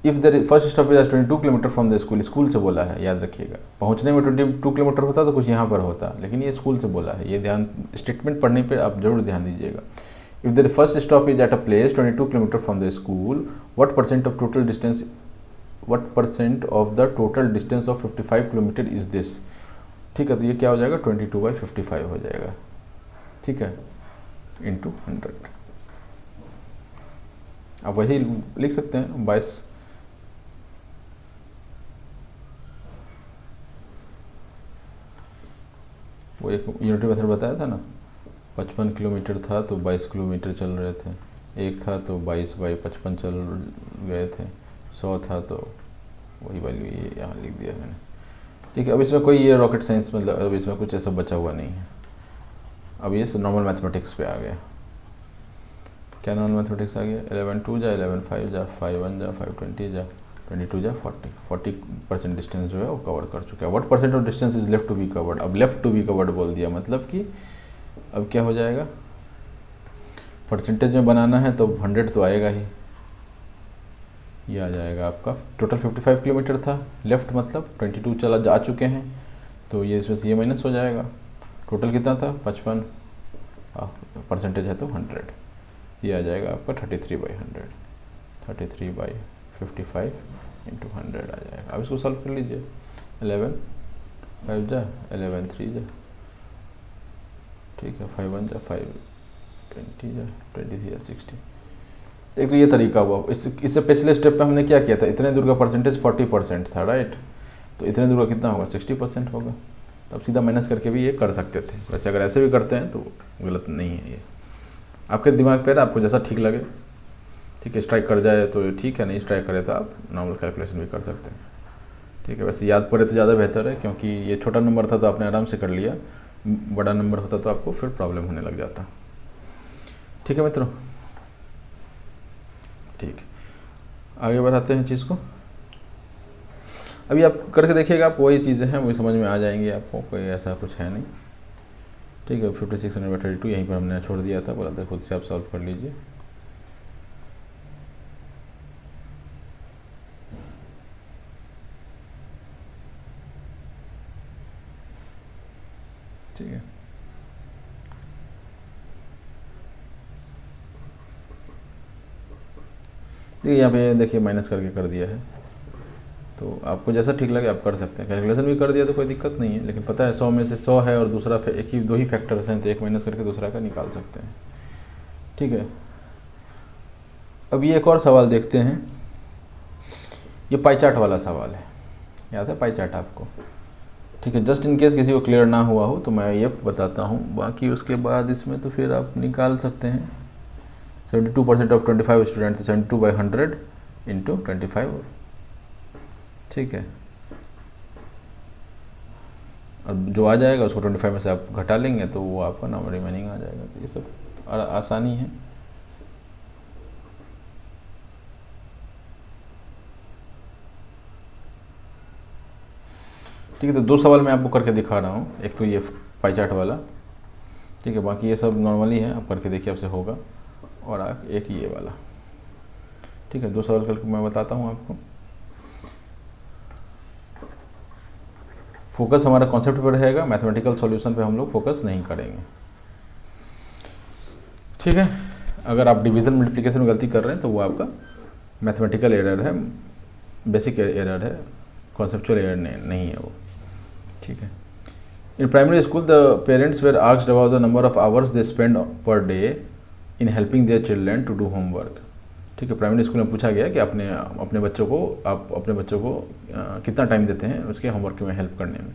Speaker 1: if the first stop is 22 kilometre from the school, school से बोला है, याद रखिएगा। पहुँचने में 22 किलोमीटर होता तो कुछ यहाँ पर होता, लेकिन ये स्कूल से बोला है, ये ध्यान स्टेटमेंट पढ़ने पर आप जरूर ध्यान दीजिएगा। If the first stop is at a place 22 kilometre from the school, what percent of the total distance of 55 kilometre is this. ठीक है, तो ये क्या हो जाएगा 22/55 हो जाएगा, ठीक है, इंटू 100। आप वही लिख सकते हैं 22, वो एक यूनिट मेथड बताया था ना, 55 किलोमीटर था तो 22 किलोमीटर चल रहे थे, एक था तो 22/55 चल गए थे, 100 था तो वही वैल्यू ये यहाँ लिख दिया मैंने। ठीक है, अब इसमें कोई ये रॉकेट साइंस मतलब अब इसमें कुछ ऐसा बचा हुआ नहीं है। अब ये नॉर्मल मैथमेटिक्स पे आ गया। क्या नॉर्मल मैथमेटिक्स आ गया, 11 2 जा 11 5 जा 5 1 जा 5 20 जा 22 जा 40% डिस्टेंस जो है वो कवर कर चुका है। What percent of distance is left to be covered. अब लेफ्ट टू बी कवर्ड बोल दिया, मतलब कि अब क्या हो जाएगा, परसेंटेज में बनाना है तो 100 तो आएगा ही, ये आ जाएगा आपका। टोटल 55 किलोमीटर था, लेफ्ट मतलब 22 चला जा चुके हैं, तो ये इसमें से ये माइनस हो जाएगा। टोटल कितना था 55, परसेंटेज है तो 100, ये आ जाएगा आपका 33/100, 33/55 इंटू 100 आ जाएगा। अब इसको सॉल्व कर लीजिए, 11 5 जा 11 3 जा, ठीक है, 5 1 जा 5 20 जा 23 जा 60। एक तो ये तरीका हुआ। इससे पिछले स्टेप पे हमने क्या किया था, इतने दूर का परसेंटेज 40% था, राइट, तो इतने दूर का कितना होगा 60% होगा। तब सीधा माइनस करके भी ये कर सकते थे। वैसे अगर ऐसे भी करते हैं तो गलत नहीं है, ये आपके दिमाग पे, आपको जैसा ठीक लगे। ठीक है, स्ट्राइक कर जाए तो ठीक है, नहीं स्ट्राइक करे तो आप नॉर्मल कैलकुलेशन भी कर सकते हैं। ठीक है, वैसे याद पड़े तो ज़्यादा बेहतर है, क्योंकि ये छोटा नंबर था तो आपने आराम से कर लिया, बड़ा नंबर होता तो आपको फिर प्रॉब्लम होने लग जाता। ठीक है मित्रों, ठीक है, आगे बढ़ाते हैं चीज़ को। अभी आप करके देखिएगा, आप वही चीज़ें हैं वही समझ में आ जाएंगी आपको, कोई ऐसा कुछ है नहीं। ठीक है, 5632 यहीं पर हमने छोड़ दिया था, बोला था खुद से आप सॉल्व कर लीजिए। ठीक है, यहाँ पे देखिए माइनस करके कर दिया है, तो आपको जैसा ठीक लगे आप कर सकते हैं। कैलकुलेशन भी कर दिया तो कोई दिक्कत नहीं है, लेकिन पता है 100 में से 100 है और दूसरा एक ही 2 ही फैक्टर्स हैं, तो एक माइनस करके दूसरा का निकाल सकते हैं। ठीक है, अब ये एक और सवाल देखते हैं। ये पाई चार्ट वाला सवाल है, याद है पाई चार्ट आपको। ठीक है, जस्ट इन केस किसी को क्लियर ना हुआ हो तो मैं ये बताता हूँ, बाकी उसके बाद इसमें तो फिर आप निकाल सकते हैं। 72% ऑफ 25 स्टूडेंट, 72/100 इंटू 25। ठीक है, अब जो आ जाएगा उसको 25 में से आप घटा लेंगे तो वो आपका नंबर रिमेनिंग आ जाएगा। तो ये सब आसानी है। ठीक है, तो 2 सवाल मैं आपको करके दिखा रहा हूँ, एक तो ये पाई चार्ट वाला, ठीक है, बाकी ये सब नॉर्मली है, आप करके देखिए आपसे होगा, और एक ये वाला। ठीक है, 2 सवाल करके मैं बताता हूँ आपको। फोकस हमारा कॉन्सेप्ट पर रहेगा, मैथमेटिकल सॉल्यूशन पे हम लोग फोकस नहीं करेंगे। ठीक है, अगर आप डिवीज़न मल्टीप्लिकेशन में गलती कर रहे हैं तो वो आपका मैथमेटिकल एरर है, बेसिक एरर है, कॉन्सेप्चुअल एरर नहीं है वो। ठीक है, in primary school the parents were asked about the number of hours they spend per day in helping their children to do homework. ठीक है, प्राइमरी स्कूल में पूछा गया कि आप अपने बच्चों को कितना टाइम देते हैं उसके होमवर्क में हेल्प करने में।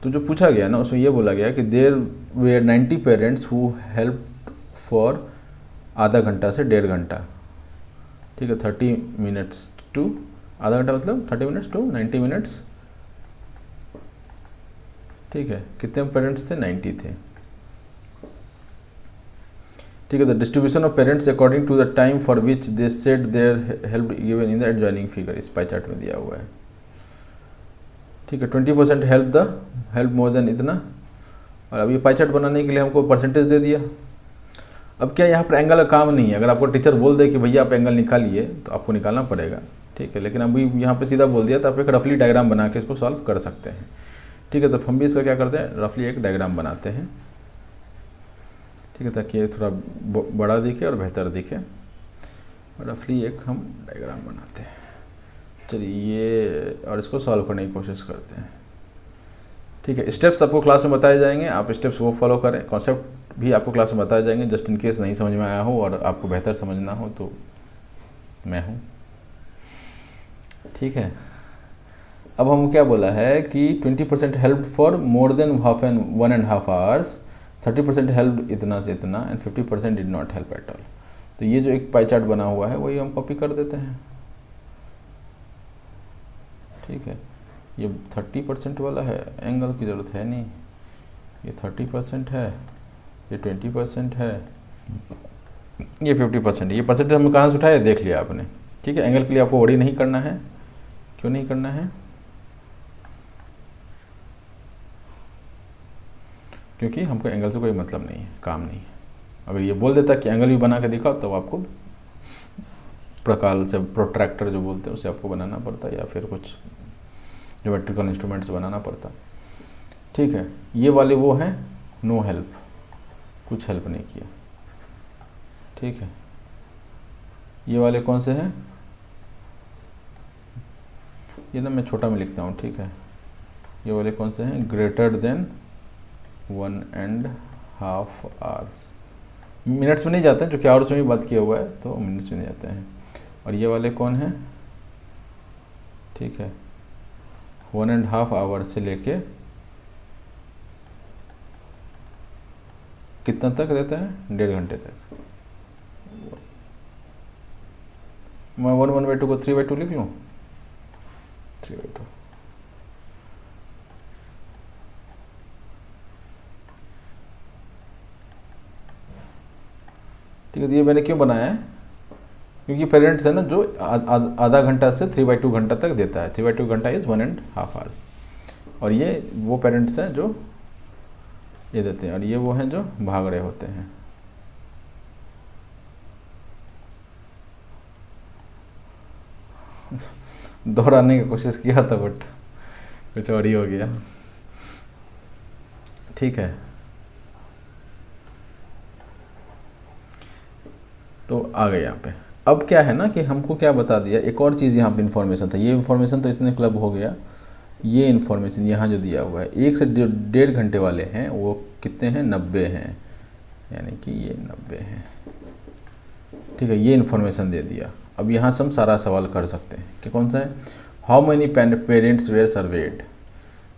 Speaker 1: तो जो पूछा गया ना उसमें ये बोला गया कि there were 90 parents who help for आधा घंटा से 1.5 घंटा। ठीक है, 30 मिनट्स टू आधा घंटा मतलब 30 मिनट्स टू 90 मिनट्स। ठीक है, कितने पेरेंट्स थे, 90 थे। ठीक है, the distribution of parents according to the time for which they said their help given in the adjoining figure, इस पाई चार्ट में दिया हुआ है। ठीक है, 20% हेल्प मोर देन इतना, और अब ये पाई चार्ट बनाने के लिए हमको परसेंटेज दे दिया। अब क्या यहाँ पर एंगल का काम नहीं है, अगर आपको टीचर बोल दे कि भैया आप एंगल निकालिए तो आपको निकालना पड़ेगा, ठीक है। लेकिन अभी यहाँ पे सीधा बोल दिया तो आप एक रफली डायग्राम बना के इसको सॉल्व कर सकते हैं, ठीक है। तो हम भी इसका क्या करते हैं, रफली एक डायग्राम बनाते हैं, ठीक है, ताकि ये थोड़ा बड़ा दिखे और बेहतर दिखे। रफली एक हम डायग्राम बनाते हैं, चलिए ये, और इसको सॉल्व करने की कोशिश करते हैं, ठीक है। स्टेप्स आपको क्लास में बताए जाएंगे, आप स्टेप्स वो फॉलो करें। कॉन्सेप्ट भी आपको क्लास में बताए जाएंगे, जस्ट इन केस नहीं समझ में आया हो और आपको बेहतर समझना हो तो मैं हूँ, ठीक है। अब हम क्या बोला है कि 20% help for more than half and 1.5 hours, 30% help इतना से इतना, and 50% did not help at all. तो ये जो एक पाई चार्ट बना हुआ है वही हम कॉपी कर देते हैं, ठीक है। ये 30% वाला है, एंगल की ज़रूरत है नहीं, ये 30% है, ये 20% है, ये 50%। ये परसेंटेज हम कहाँ से उठाया देख लिया आपने, ठीक है। एंगल के लिए आपको वरी नहीं करना है, क्यों नहीं करना है, क्योंकि हमको एंगल से कोई मतलब नहीं है, काम नहीं है। अगर ये बोल देता कि एंगल भी बना के दिखाओ तो आपको प्रकार से प्रोट्रैक्टर जो बोलते हैं उसे आपको बनाना पड़ता, या फिर कुछ ज्योमेट्रिकल इंस्ट्रूमेंट्स बनाना पड़ता, ठीक है। ये वाले वो हैं नो हेल्प, कुछ हेल्प नहीं किया, ठीक है। ये वाले कौन से हैं, ये ना मैं छोटा में लिखता हूँ, ठीक है। ये वाले कौन से हैं, ग्रेटर देन 1.5 आवर्स, मिनट्स में नहीं जाते हैं, जो कि आवर्स में भी बात किया हुआ है तो मिनट्स में नहीं जाते हैं। और ये वाले कौन हैं, ठीक है, 1.5 आवर से लेके कितना तक देते हैं, 1.5 घंटे तक। मैं 1/2 को 3/2 लिख लूँ, 3/2, ठीक है। ये मैंने क्यों बनाया है, क्योंकि पेरेंट्स है ना जो आधा घंटा से 3/2 घंटा तक देता है, 3/2 घंटा इज़ 1.5 आवर्स। और ये वो पेरेंट्स हैं जो ये देते हैं, और ये वो हैं जो भाग रहे होते हैं। दोहराने की कोशिश किया था बट कुछ और ही हो गया, ठीक है। तो आ गए यहाँ पे। अब क्या है ना कि हमको क्या बता दिया, एक और चीज़ यहाँ पे इन्फॉर्मेशन था, ये इन्फॉर्मेशन तो इसने क्लब हो गया। ये इन्फॉर्मेशन यहाँ जो दिया हुआ है 1 से 1.5 घंटे वाले हैं वो कितने हैं, 90 हैं, यानी कि ये 90 हैं, ठीक है। ये इन्फॉर्मेशन दे दिया। अब यहाँ से हम सारा सवाल कर सकते हैं कि कौन सा है, how many parents were surveyed,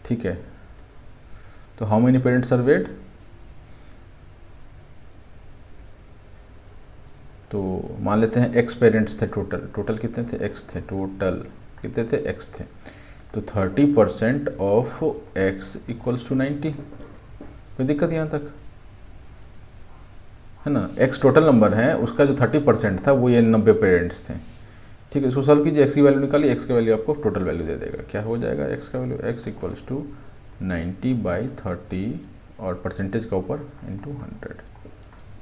Speaker 1: ठीक है। तो हाउ मैनी पेरेंट्स सर्वेड, तो मान लेते हैं x पेरेंट्स थे, टोटल कितने थे, x थे, टोटल कितने थे, x थे। तो 30% ऑफ x इक्वल्स टू 90। कोई दिक्कत यहाँ तक है ना, x टोटल नंबर है, उसका जो 30% था वो ये 90 पेरेंट्स थे, ठीक है। इसको सॉल्व कीजिए, x की वैल्यू निकालिए, x की वैल्यू आपको टोटल वैल्यू दे देगा। क्या हो जाएगा x का वैल्यू, x इक्वल्स टू 90/30 और परसेंटेज का ऊपर इंटू 100,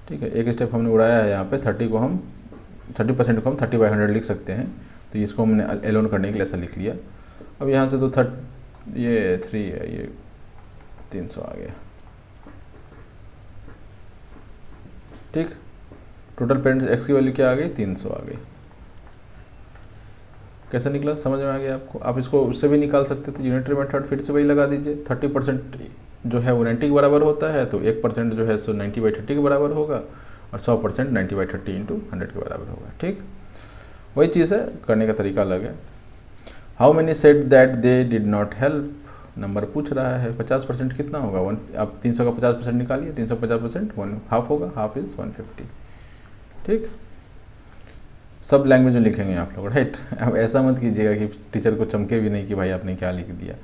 Speaker 1: ठीक है। एक स्टेप हमने उड़ाया है यहाँ पे, 30% को हम 30/100 लिख सकते हैं, तो इसको हमने एलोन करने के लिए ऐसा लिख लिया। अब यहाँ से तो ये 3 है, ये 300 आ गया, ठीक। टोटल पेरेंट्स x की वैल्यू क्या आ गई, 300 आ गई। कैसा निकला, समझ में आ गया आपको। आप इसको उससे भी निकाल सकते थे, यूनिटरी मेथड फिर से वही लगा दीजिए। 30% जो है वो 90 के बराबर होता है, तो 1% जो है सो 90/30 के बराबर होगा, और 100% 90/30 इंटू 100 के बराबर होगा, ठीक। वही चीज़ है, करने का तरीका अलग है। How many said that they did not help, number पूछ रहा है, 50% कितना होगा, 1। आप 300 का 50% निकालिए, 300 50% 1/2 होगा, हाफ इज़ 150, ठीक। सब लैंग्वेज में लिखेंगे आप लोग, राइट। अब ऐसा मत कीजिएगा कि टीचर को चमके भी नहीं कि भाई आपने क्या लिख दिया।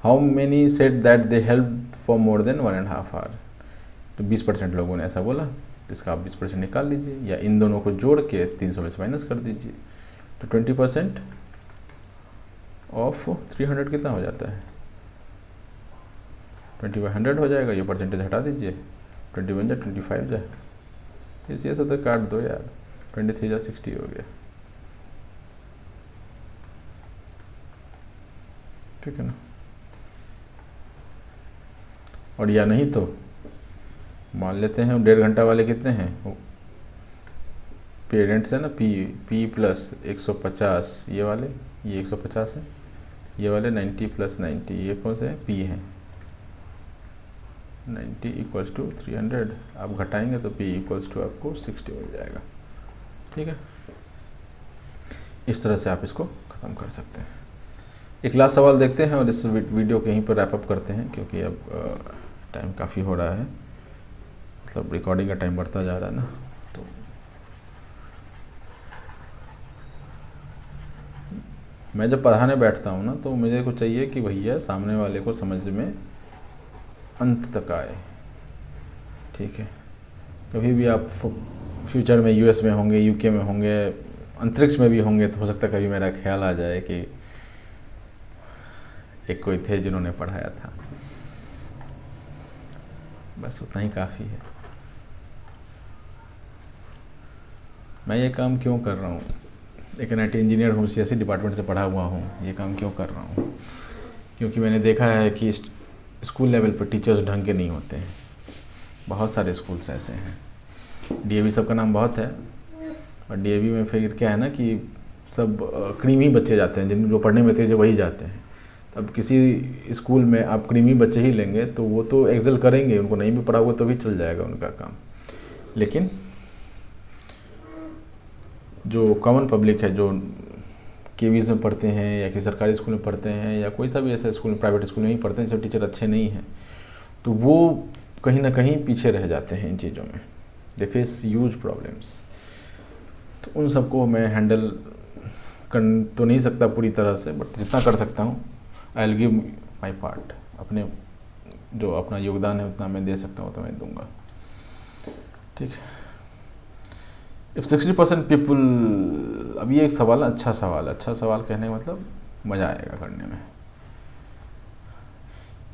Speaker 1: How many said that they help for more than 1.5 hour, तो 20% लोगों ने ऐसा बोला, तो इसका आप 20% निकाल लीजिए, या इन दोनों को जोड़ के 300 में से माइनस कर दीजिए। तो 20% ऑफ 300 कितना हो जाता है, 20/100 हो जाएगा, ये परसेंटेज हटा दीजिए, 21 जाए 25 जाए, इसी ऐसा तो काट दो यार, 23 जा 60 हो गया, ठीक है ना। और या नहीं तो मान लेते हैं 1.5 घंटा वाले कितने हैं, पेरेंट्स है ना, पी प्लस 150, ये 150 है, ये वाले 90 + 90, ये कौन से हैं, पी हैं, 90 = 300, आप घटाएंगे तो पी = आपको 60 मिल जाएगा, ठीक है। इस तरह से आप इसको ख़त्म कर सकते हैं। एक लास्ट सवाल देखते हैं और इस वीडियो को यहीं पर रैप अप करते हैं, क्योंकि अब टाइम काफ़ी हो रहा है, मतलब रिकॉर्डिंग का टाइम बढ़ता जा रहा है ना। तो मैं जब पढ़ाने बैठता हूँ ना, तो मुझे को चाहिए कि भैया सामने वाले को समझ में अंत तक आए, ठीक है। कभी भी आप फ्यूचर में यूएस में होंगे, यूके में होंगे, अंतरिक्ष में भी होंगे, तो हो सकता है कभी मेरा ख्याल आ जाए कि एक कोई थे जिन्होंने पढ़ाया था, बस उतना ही काफ़ी है। मैं ये काम क्यों कर रहा हूँ, एक NIT इंजीनियर हूँ, CSE डिपार्टमेंट से पढ़ा हुआ हूँ, ये काम क्यों कर रहा हूँ, क्योंकि मैंने देखा है कि स्कूल लेवल पर टीचर्स ढंग के नहीं होते हैं, बहुत सारे स्कूल्स ऐसे हैं। DAV सबका नाम बहुत है, और DAV में फिर क्या है ना कि सब क्रीमी बच्चे जाते हैं, जिन जो पढ़ने में तेज वही जाते हैं। अब किसी स्कूल में आप क्रीमी बच्चे ही लेंगे तो वो तो एक्सेल करेंगे, उनको नहीं भी पढ़ा हुआ तो भी चल जाएगा उनका काम। लेकिन जो कॉमन पब्लिक है, जो KVs में पढ़ते हैं या कि सरकारी स्कूल में पढ़ते हैं या कोई सा भी ऐसा स्कूल, प्राइवेट स्कूल में ही पढ़ते हैं, जो टीचर अच्छे नहीं हैं, तो वो कहीं ना कहीं पीछे रह जाते हैं इन चीज़ों में, दे फेस ह्यूज प्रॉब्लम्स। तो उन सबको मैं हैंडल कर तो नहीं सकता पूरी तरह से, बट जितना कर सकता हूँ I will give my part, अपने जो अपना योगदान है उतना मैं दे सकता हूँ तो मैं दूंगा, ठीक है। इफ़ 60% पीपल, अब ये एक सवाल, अच्छा सवाल कहने का मतलब मज़ा आएगा करने में।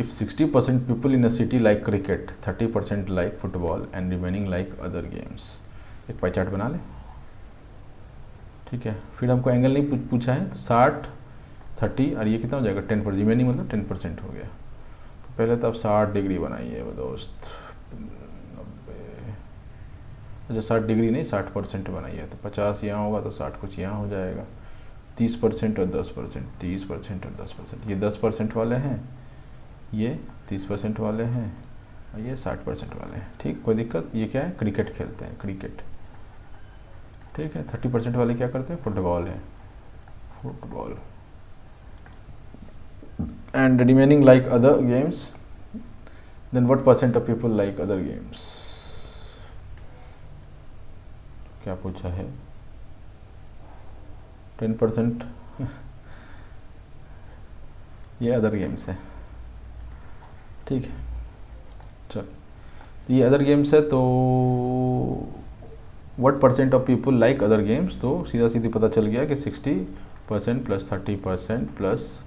Speaker 1: If 60% people in a city like cricket, 30% like football and remaining like other games, एक पाई चार्ट बना ले, ठीक है। फिर हमको एंगल नहीं पूछा है, तो 60, 30 और ये कितना हो जाएगा 10%, रिमेनिंग मतलब 10% हो गया। तो पहले तो आप 60 डिग्री बनाइए वो दोस्त, 90, अच्छा 60 डिग्री नहीं 60% बनाइए, तो 50 यहाँ होगा तो 60 कुछ यहाँ हो जाएगा, 30% और 10%, 30% और 10%, ये 10% वाले हैं, ये 30% वाले हैं और ये 60% वाले हैं, ठीक, कोई दिक्कत। ये क्या है, क्रिकेट खेलते हैं, क्रिकेट, ठीक है। 30% वाले क्या करते हैं, फुटबॉल है, football, and remaining like other games, then what % of people like other games, क्या पूछा है, 10% ये अदर गेम्स है, ठीक है। चल, ये अदर गेम्स है, तो what % of people like other games, तो सीधा सीधी पता चल गया कि 60% + 30% प्लस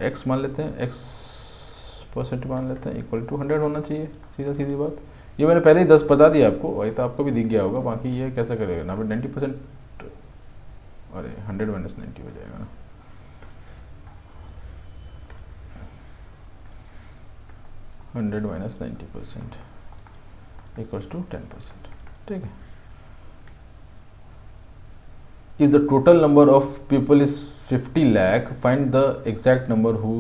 Speaker 1: x मान लेते हैं, x% मान लेते हैं, = 100 होना चाहिए, सीधा सीधी बात। ये मैंने पहले ही 10 बता दिया आपको, वही तो आपको भी दिख गया होगा, बाकी ये कैसा करेगा ना, 90%, अरे 100 - 90 हो जाएगा ना, 100 - 90% = 10%, ठीक है। If the total number of people is 50 lakh, find the exact number who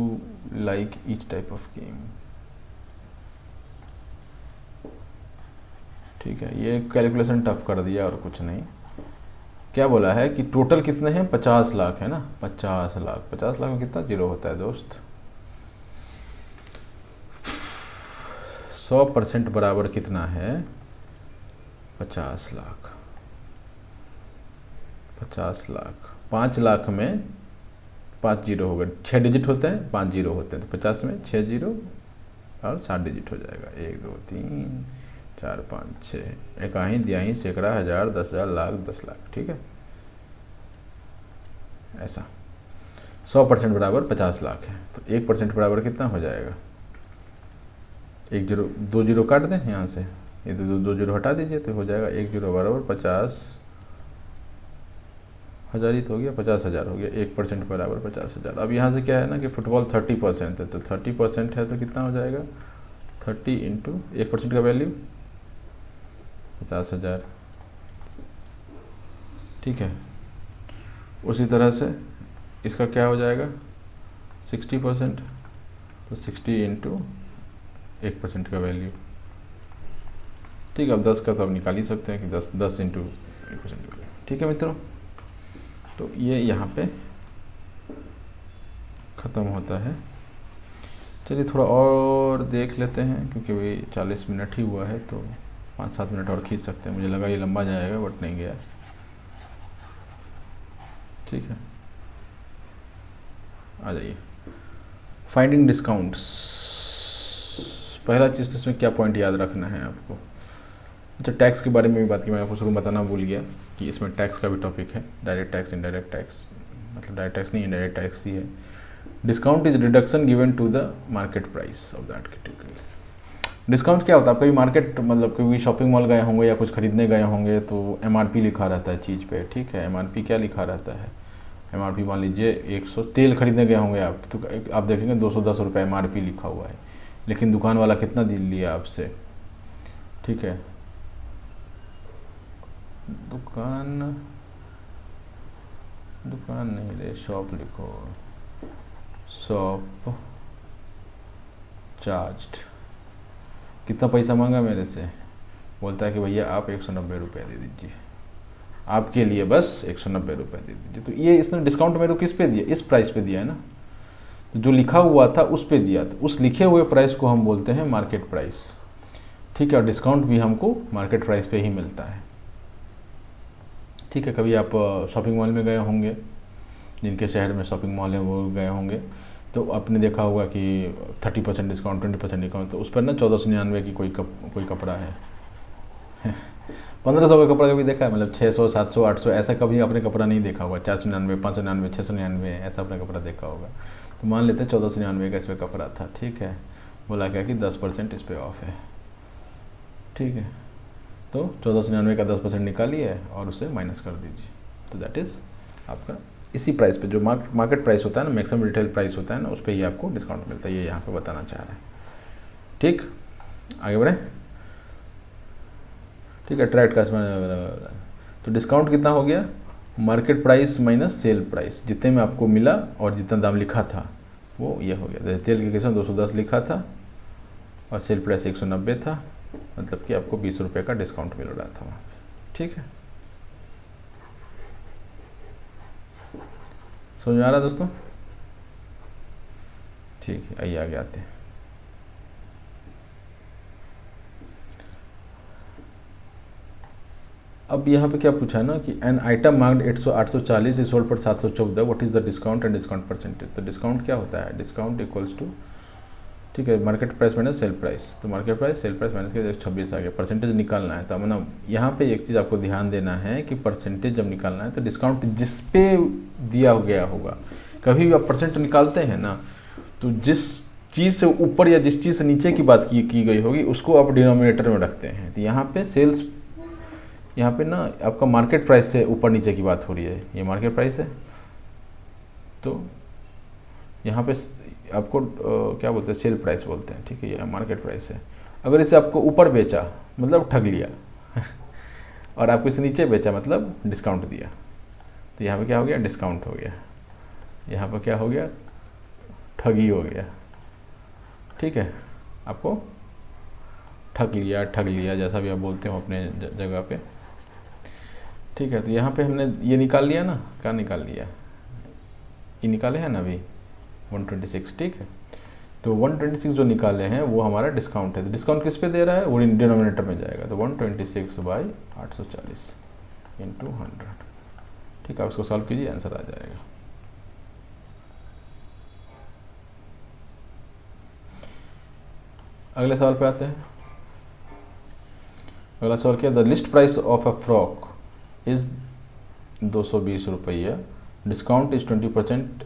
Speaker 1: like each type of game, ठीक है। ये कैलकुलेशन टफ कर दिया और कुछ नहीं। क्या बोला है कि टोटल कितने हैं, 50 लाख है ना, 50 लाख, 50 लाख में कितना जीरो होता है दोस्त, 100% बराबर कितना है, 50 लाख, 50 लाख, 5 लाख में 5 जीरो हो गए, 6 डिजिट होते हैं, 5 जीरो होते हैं, तो 50 में 6 जीरो और 7 डिजिट हो जाएगा, 1 2 3 4 5 6, इकाही दिहाई सैकड़ा हज़ार 10,000 लाख 10 लाख, ठीक है। ऐसा 100% बराबर 50 लाख है, तो 1% बराबर कितना हो जाएगा, एक जीरो, 2 जीरो काट दें यहाँ से, ये दो जीरो हटा दीजिए तो हो जाएगा 1 जीरो बराबर 50,000 ही तो हो गया, 50,000 हो गया, 1% बराबर 50,000। अब यहाँ से क्या है ना कि फुटबॉल 30% है, तो 30% है तो कितना हो जाएगा 30 इंटू 1% का वैल्यू 50,000, ठीक है। उसी तरह से इसका क्या हो जाएगा 60%, तो 60 इंटू 1% का वैल्यू, ठीक है। अब 10 का तो अब निकाल ही सकते हैं कि 10 इंटू 1% का वैल्यू, ठीक है मित्रों। तो ये यहाँ पे ख़त्म होता है। चलिए थोड़ा और देख लेते हैं, क्योंकि वही 40 मिनट ही हुआ है, तो 5-7 मिनट और खींच सकते हैं। मुझे लगा ये लंबा जाएगा बट नहीं गया, ठीक है। आ जाइए, फाइंडिंग डिस्काउंट्स। पहला चीज़ तो इसमें क्या पॉइंट याद रखना है आपको। अच्छा, टैक्स के बारे में भी बात की, मैं आपको शुरू बताना भूल गया कि इसमें टैक्स का भी टॉपिक है। डायरेक्ट टैक्स, इनडायरेक्ट टैक्स, मतलब डायरेक्ट टैक्स नहीं, इनडायरेक्ट टैक्स ही है। Discount is reduction given to the market price of that category. Discount क्या होता है, आप कभी मार्केट मतलब कभी शॉपिंग मॉल गए होंगे या कुछ खरीदने गए होंगे तो MRP लिखा रहता है चीज़ पे, ठीक है। MRP क्या लिखा रहता है, MRP मान लीजिए 100 तेल खरीदने गए होंगे आप, तो आप देखेंगे 210 रुपये MRP लिखा हुआ है, लेकिन दुकान वाला कितना दिल लिया आपसे, ठीक है। दुकान नहीं रे, शॉप लिखो, शॉप चार्ज्ड, कितना पैसा मांगा मेरे से, बोलता है कि भैया आप 190 रुपये दे दीजिए, आपके लिए बस 190 रुपये दे दीजिए। तो ये इसने डिस्काउंट मेरे को किस पे दिया, इस प्राइस पे दिया है ना, तो जो लिखा हुआ था उस पे दिया, तो उस लिखे हुए प्राइस को हम बोलते हैं मार्केट प्राइस, ठीक है। और डिस्काउंट भी हमको मार्केट प्राइस पे ही मिलता है, ठीक है। कभी आप शॉपिंग मॉल में गए होंगे, जिनके शहर में शॉपिंग मॉल है वो गए होंगे, तो आपने देखा होगा कि 30% डिस्काउंट, 20% डिस्काउंट, तो उस पर ना 1499 की कोई कपड़ा है 1500 का कपड़ा कभी देखा है, मतलब 600, 700, 800 ऐसा कभी आपने कपड़ा नहीं देखा होगा, 499, 599, 699 ऐसा आपने कपड़ा देखा होगा। तो मान लेते हैं 1499 का इस पर कपड़ा था, ठीक है। बोला क्या कि 10% इस पर ऑफ है, ठीक है। तो 1499 का 10% निकालिए और उसे माइनस कर दीजिए, तो दैट इज़ आपका इसी प्राइस पे जो मार्केट प्राइस होता है ना, मैक्सिमम रिटेल प्राइस होता है ना, उस पर ही आपको डिस्काउंट मिलता है। ये यहाँ पे बताना चाह रहे हैं, ठीक। आगे बढ़े, ठीक है। ट्रैड का तो डिस्काउंट कितना हो गया, market price minus sale price, जितने में आपको मिला और जितना दाम लिखा था वो ये हो गया। जैसे तेल के केस में 210 लिखा था और सेल प्राइस 190 था, मतलब कि आपको 20 रुपये का डिस्काउंट मिल रहा था वहाँ पे, ठीक है। समझ में आ रहा है दोस्तों, ठीक है। आइए आगे आते हैं। अब यहाँ पे क्या पूछा है ना कि an item marked 840 is sold for 714, what is the discount and discount percentage. तो डिस्काउंट क्या होता है, डिस्काउंट इक्वल्स टू, ठीक है, market price minus sale price, तो market price sale price minus के 126 आ गया। परसेंटेज निकालना है, तो मतलब यहाँ पे एक चीज़ आपको ध्यान देना है कि परसेंटेज जब निकालना है तो डिस्काउंट जिस पे दिया गया होगा, कभी भी आप परसेंट निकालते हैं ना, तो जिस चीज़ से ऊपर या जिस चीज़ से नीचे की बात की गई होगी उसको आप डिनोमिनेटर में रखते हैं। तो यहाँ पे सेल्स, यहाँ पे ना आपका मार्केट प्राइस से ऊपर नीचे की बात हो रही है, ये मार्केट प्राइस है, तो यहाँ पे आपको क्या बोलते हैं, सेल प्राइस बोलते हैं, ठीक है। ये मार्केट प्राइस है। अगर इसे आपको ऊपर बेचा मतलब ठग लिया और आपको इसे नीचे बेचा मतलब डिस्काउंट दिया, तो यहाँ पे क्या हो गया, डिस्काउंट हो गया। यहाँ पर क्या हो गया, ठगी हो गया, ठीक है। आपको ठग लिया जैसा भी आप बोलते हो अपने जगह पे, ठीक है। तो यहाँ पे हमने ये निकाल लिया ना, क्या निकाल लिया, ये निकाले हैं ना अभी 126, ठीक है। तो 126 जो निकाले हैं वो हमारा डिस्काउंट है। तो डिस्काउंट किस पे दे रहा है, वो डिनोमिनेटर में जाएगा, तो 126/840 इंटू 100, ठीक है। उसको सॉल्व कीजिए, आंसर आ जाएगा। अगले सवाल पे आते हैं। अगला सवाल क्या, the list price of a frock is 220 रुपया, discount is 20%,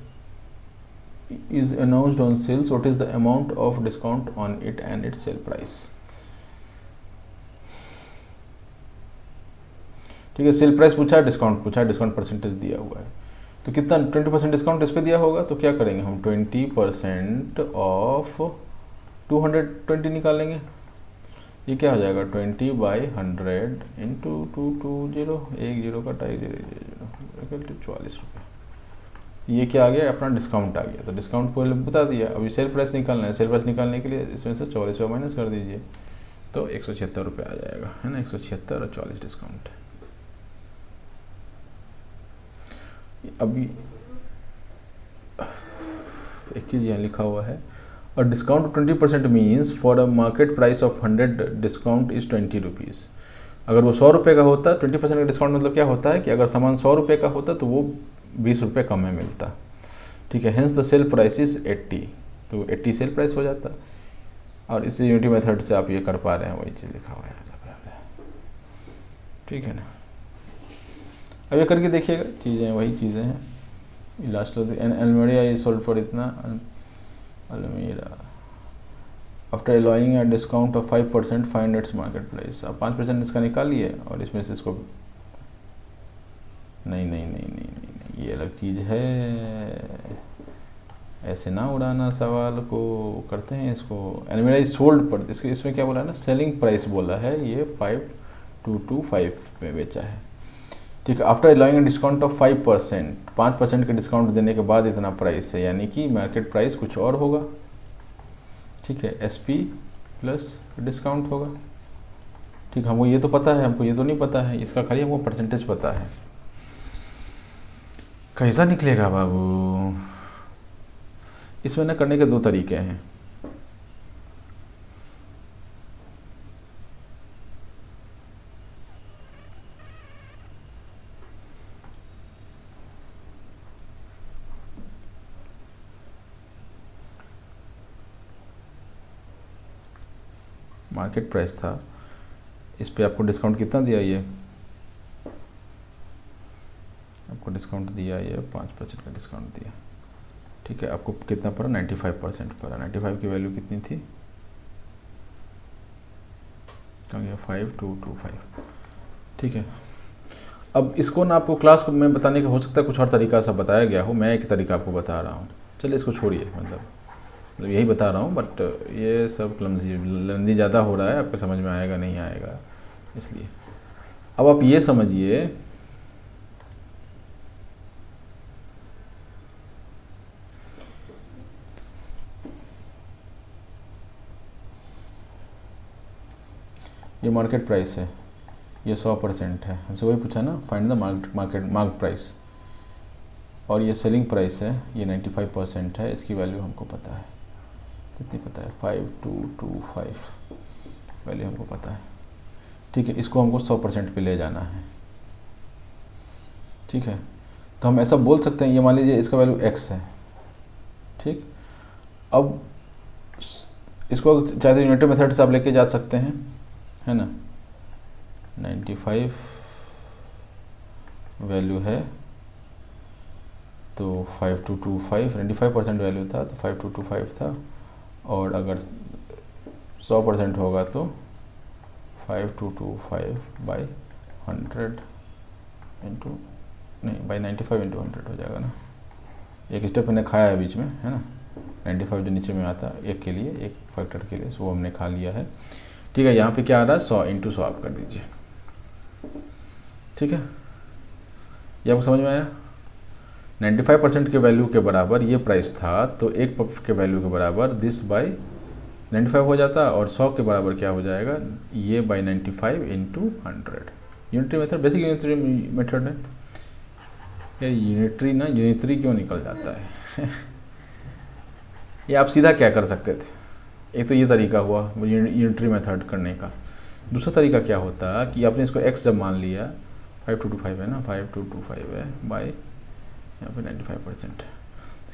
Speaker 1: is announced on sales, what is the amount of discount on it and its sale price। ठीक है, सेल प्राइस पूछा, डिस्काउंट पूछा, डिस्काउंट परसेंटेज दिया हुआ है, तो कितना 20% डिस्काउंट इस पर दिया होगा, तो क्या करेंगे हम 20% ऑफ 220 निकालेंगे, ये क्या हो जाएगा 20/100 इंटू 220, एक जीरो का 250 40 रुपये। ये क्या आ गया, अपना डिस्काउंट आ गया, तो डिस्काउंट पहले बता दिया, अभी सेल प्राइस निकालना है, सेल प्राइस निकालने के लिए इसमें से 40 माइनस कर दीजिए, तो 176 रुपये आ जाएगा, है ना, 176 और 40 डिस्काउंट। अभी एक चीज़ यहाँ लिखा हुआ है, और discount 20% means for a market price of 100 discount is 20 rupees. अगर वो 100 रुपये का होता, 20% का डिस्काउंट मतलब क्या होता है कि अगर सामान 100 रुपये का होता तो वो 20 रुपये कम में मिलता। ठीक है, hence the sale price is 80, तो 80 सेल प्राइस हो जाता। और इस यूनिटी मेथड से आप ये कर पा रहे हैं, वही चीज़ लिखा हुआ है। ठीक है ना, अब ये करके देखिएगा, चीज़ें वही चीज़ें हैं। लास्ट अलमीरा ये सोल्ड फॉर इतना, अलमीरा after allowing a discount of 5% find its market price. आप 5% इसका निकाल लिए और इसमें से इसको नहीं, ये अलग चीज़ है, ऐसे ना उड़ाना सवाल को, करते हैं इसको। अलमीरा इज सोल्ड पर, इसके इसमें क्या बोला है ना, सेलिंग प्राइस बोला है, ये 5225 में बेचा है। ठीक है, आफ्टर अलाउइंग डिस्काउंट ऑफ 5%, 5% का डिस्काउंट देने के बाद इतना प्राइस है, यानी कि मार्केट प्राइस कुछ और होगा। ठीक है, SP प्लस डिस्काउंट होगा। ठीक, हमको ये तो पता है, हमको ये तो नहीं पता है, इसका खाली हमको परसेंटेज पता है। कैसा निकलेगा बाबू, इसमें ना करने के दो तरीके हैं। मार्केट प्राइस था, इस पे आपको डिस्काउंट कितना दिया, ये आपको डिस्काउंट दिया, ये 5% का डिस्काउंट दिया। ठीक है, आपको कितना पड़ा, 95% पड़ा। 95 की वैल्यू कितनी थी, कहाँ गया, 5225। ठीक है, अब इसको ना आपको क्लास में बताने का हो सकता है कुछ और तरीका सा बताया गया हो, मैं एक तरीका आपको बता रहा हूँ। चलिए इसको छोड़िए, मतलब यही बता रहा हूँ, बट ये सब लंदी ज़्यादा हो रहा है, आपको समझ में आएगा नहीं आएगा, इसलिए अब आप ये समझिए, ये मार्केट प्राइस है, ये 100% है, हमसे वही पूछा ना, फाइंड द मार्केट प्राइस, और ये सेलिंग प्राइस है, ये 95% है, इसकी वैल्यू हमको पता है, कितनी पता है, 5225 वैल्यू हमको पता है। ठीक है, इसको हमको 100% पे ले जाना है। ठीक है, तो हम ऐसा बोल सकते हैं, ये मान लीजिए इसका वैल्यू x है। ठीक, अब इसको चाहे तो यूनिटी मेथड से आप लेके जा सकते हैं, है ना, 95 वैल्यू है, तो 5225, 95% वैल्यू था तो 5225 था, और अगर 100% होगा तो 5225/100 इंटू, नहीं बाई 95 इंटू 100 हो जाएगा ना। एक स्टेप मैंने खाया है बीच में, है ना, 95 जो नीचे में आता एक के लिए, एक फैक्टर के लिए, सो वो हमने खा लिया है। ठीक है, यहाँ पे क्या आ रहा है, 100 इंटू 100 आप कर दीजिए। ठीक है, ये आपको समझ में आया। 95% के वैल्यू के बराबर ये प्राइस था, तो एक के वैल्यू के बराबर दिस बाई 95 हो जाता, और 100 के बराबर क्या हो जाएगा, ये by 95 into 100। Unitary method, basic unitary method है। यार यूनिटरी क्यों निकल जाता है ये आप सीधा क्या कर सकते थे, एक तो ये तरीका हुआ यूनिटरी मेथड करने का। दूसरा तरीका क्या होता कि आपने इसको x जब मान लिया, 5225 है ना, 5225 है बाई यहाँ पे 95%,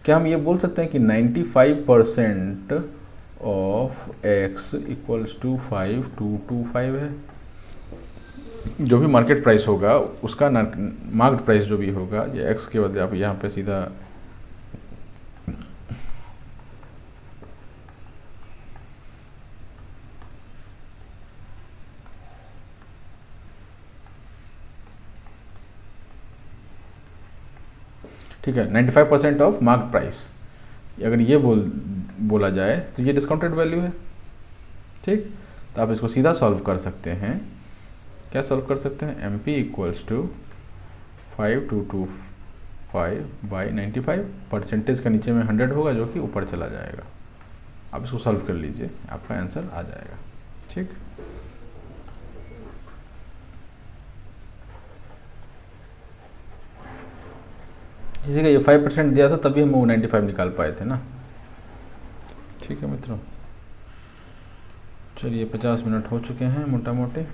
Speaker 1: क्या हम ये बोल सकते हैं कि 95% ऑफ x इक्वल्स टू 5225 है। जो भी मार्केट प्राइस होगा उसका मार्केट प्राइस जो भी होगा, ये x के बदले आप यहाँ पे सीधा ठीक है, 95% ऑफ मार्क प्राइस, अगर ये बोला जाए तो ये डिस्काउंटेड वैल्यू है। ठीक, तो आप इसको सीधा सॉल्व कर सकते हैं। क्या सॉल्व कर सकते हैं, M P equals to 5225/95, percentage का नीचे में 100 होगा जो कि ऊपर चला जाएगा। आप इसको सॉल्व कर लीजिए, आपका आंसर आ जाएगा। ठीक, जैसे कि ये 5% दिया था तभी हम वो 95 निकाल पाए थे ना। ठीक है मित्रों, चलिए 50 मिनट हो चुके हैं मोटा मोटे,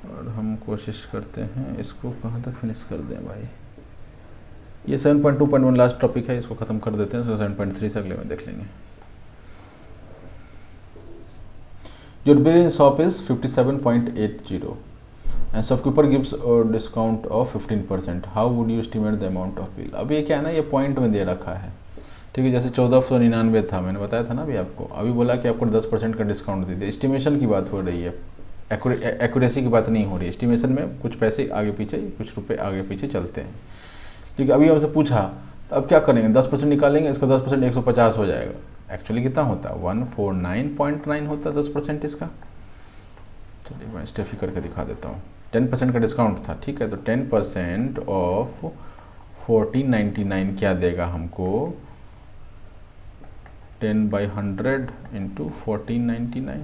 Speaker 1: और हम कोशिश करते हैं इसको कहाँ तक फिनिश कर दें भाई। ये 7.2.1 लास्ट टॉपिक है, इसको ख़त्म कर देते हैं, तो 7.3 से अगले में देख लेंगे। Your bill in shop is 57.80 and shopkeeper gives discount of 15%, how would you estimate the amount of bill. अब ये क्या है ना, ये पॉइंट में दे रखा है। ठीक है, जैसे 1499 था, मैंने बताया था ना अभी आपको, अभी बोला कि आपको 10% का डिस्काउंट दे दिया। एस्टिमेशन की बात हो रही है, एक्यूरेसी की बात नहीं हो रही। एस्टिमेशन में कुछ पैसे आगे पीछे, कुछ रुपए आगे पीछे चलते हैं। ठीक है, अभी हमसे पूछा तो अब क्या करेंगे, 10% निकालेंगे, इसका 10% 150 हो जाएगा। एक्चुअली कितना होता है, 149.9 होता है 10% इसका। चलिए मैं स्टेफी करके दिखा देता हूँ। 10% का डिस्काउंट था, ठीक है, तो 10% ऑफ 1499 क्या देगा हमको, 10/100 इंटू 1499।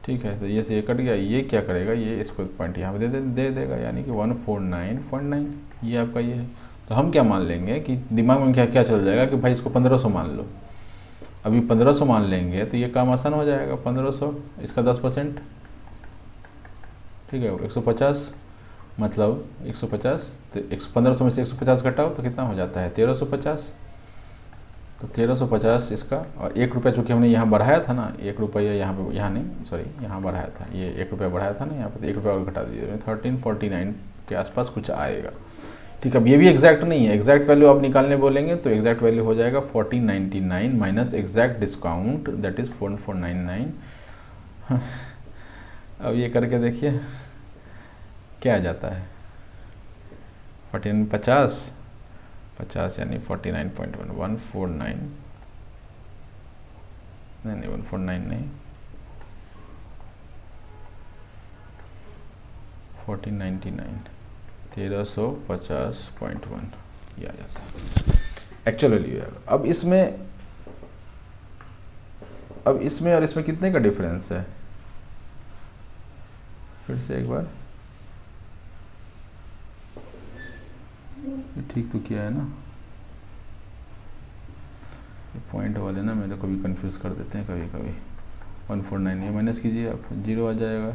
Speaker 1: ठीक है, तो ये से ये कट गया, ये क्या करेगा, ये इसको पॉइंट यहाँ पे दे देगा, यानी कि 149.9 ये आपका ये है। तो हम क्या मान लेंगे कि दिमाग में क्या क्या चल जाएगा कि भाई इसको 1500 मान लो। अभी 1500 मान लेंगे तो ये काम आसान हो जाएगा। 1500 इसका 10%, ठीक है, 150, मतलब 150, तो 1500 में से 150 घटाओ तो कितना हो जाता है, 1350। तो 1350 इसका, और 1 रुपया चूँकि हमने यहाँ बढ़ाया था ना, 1 रुपया यहाँ पे, यहाँ नहीं सॉरी, यहाँ बढ़ाया था, ये 1 रुपया बढ़ाया था ना यहाँ पे, तो 1 रुपया और घटा दीजिए, 1349 के आसपास कुछ आएगा। ठीक है, अब ये भी एग्जैक्ट नहीं है, एग्जैक्ट वैल्यू आप निकालने बोलेंगे तो एग्जैक्ट वैल्यू हो जाएगा 1499 minus exact discount, that is 4499। अब ये करके देखिए क्या आ जाता है, 1450 यानी 49.1, 149 नहीं 149 नहीं, 1499, 1350.1 ये आ जाता है एक्चुअल वैल्यू। अब इसमें और इसमें कितने का डिफरेंस है, फिर से एक बार, ठीक तो किया है ना, ये पॉइंट वाले ना मेरे को भी कंफ्यूज कर देते हैं कभी कभी। 149 ये माइनस कीजिए आप, 0 आ जाएगा।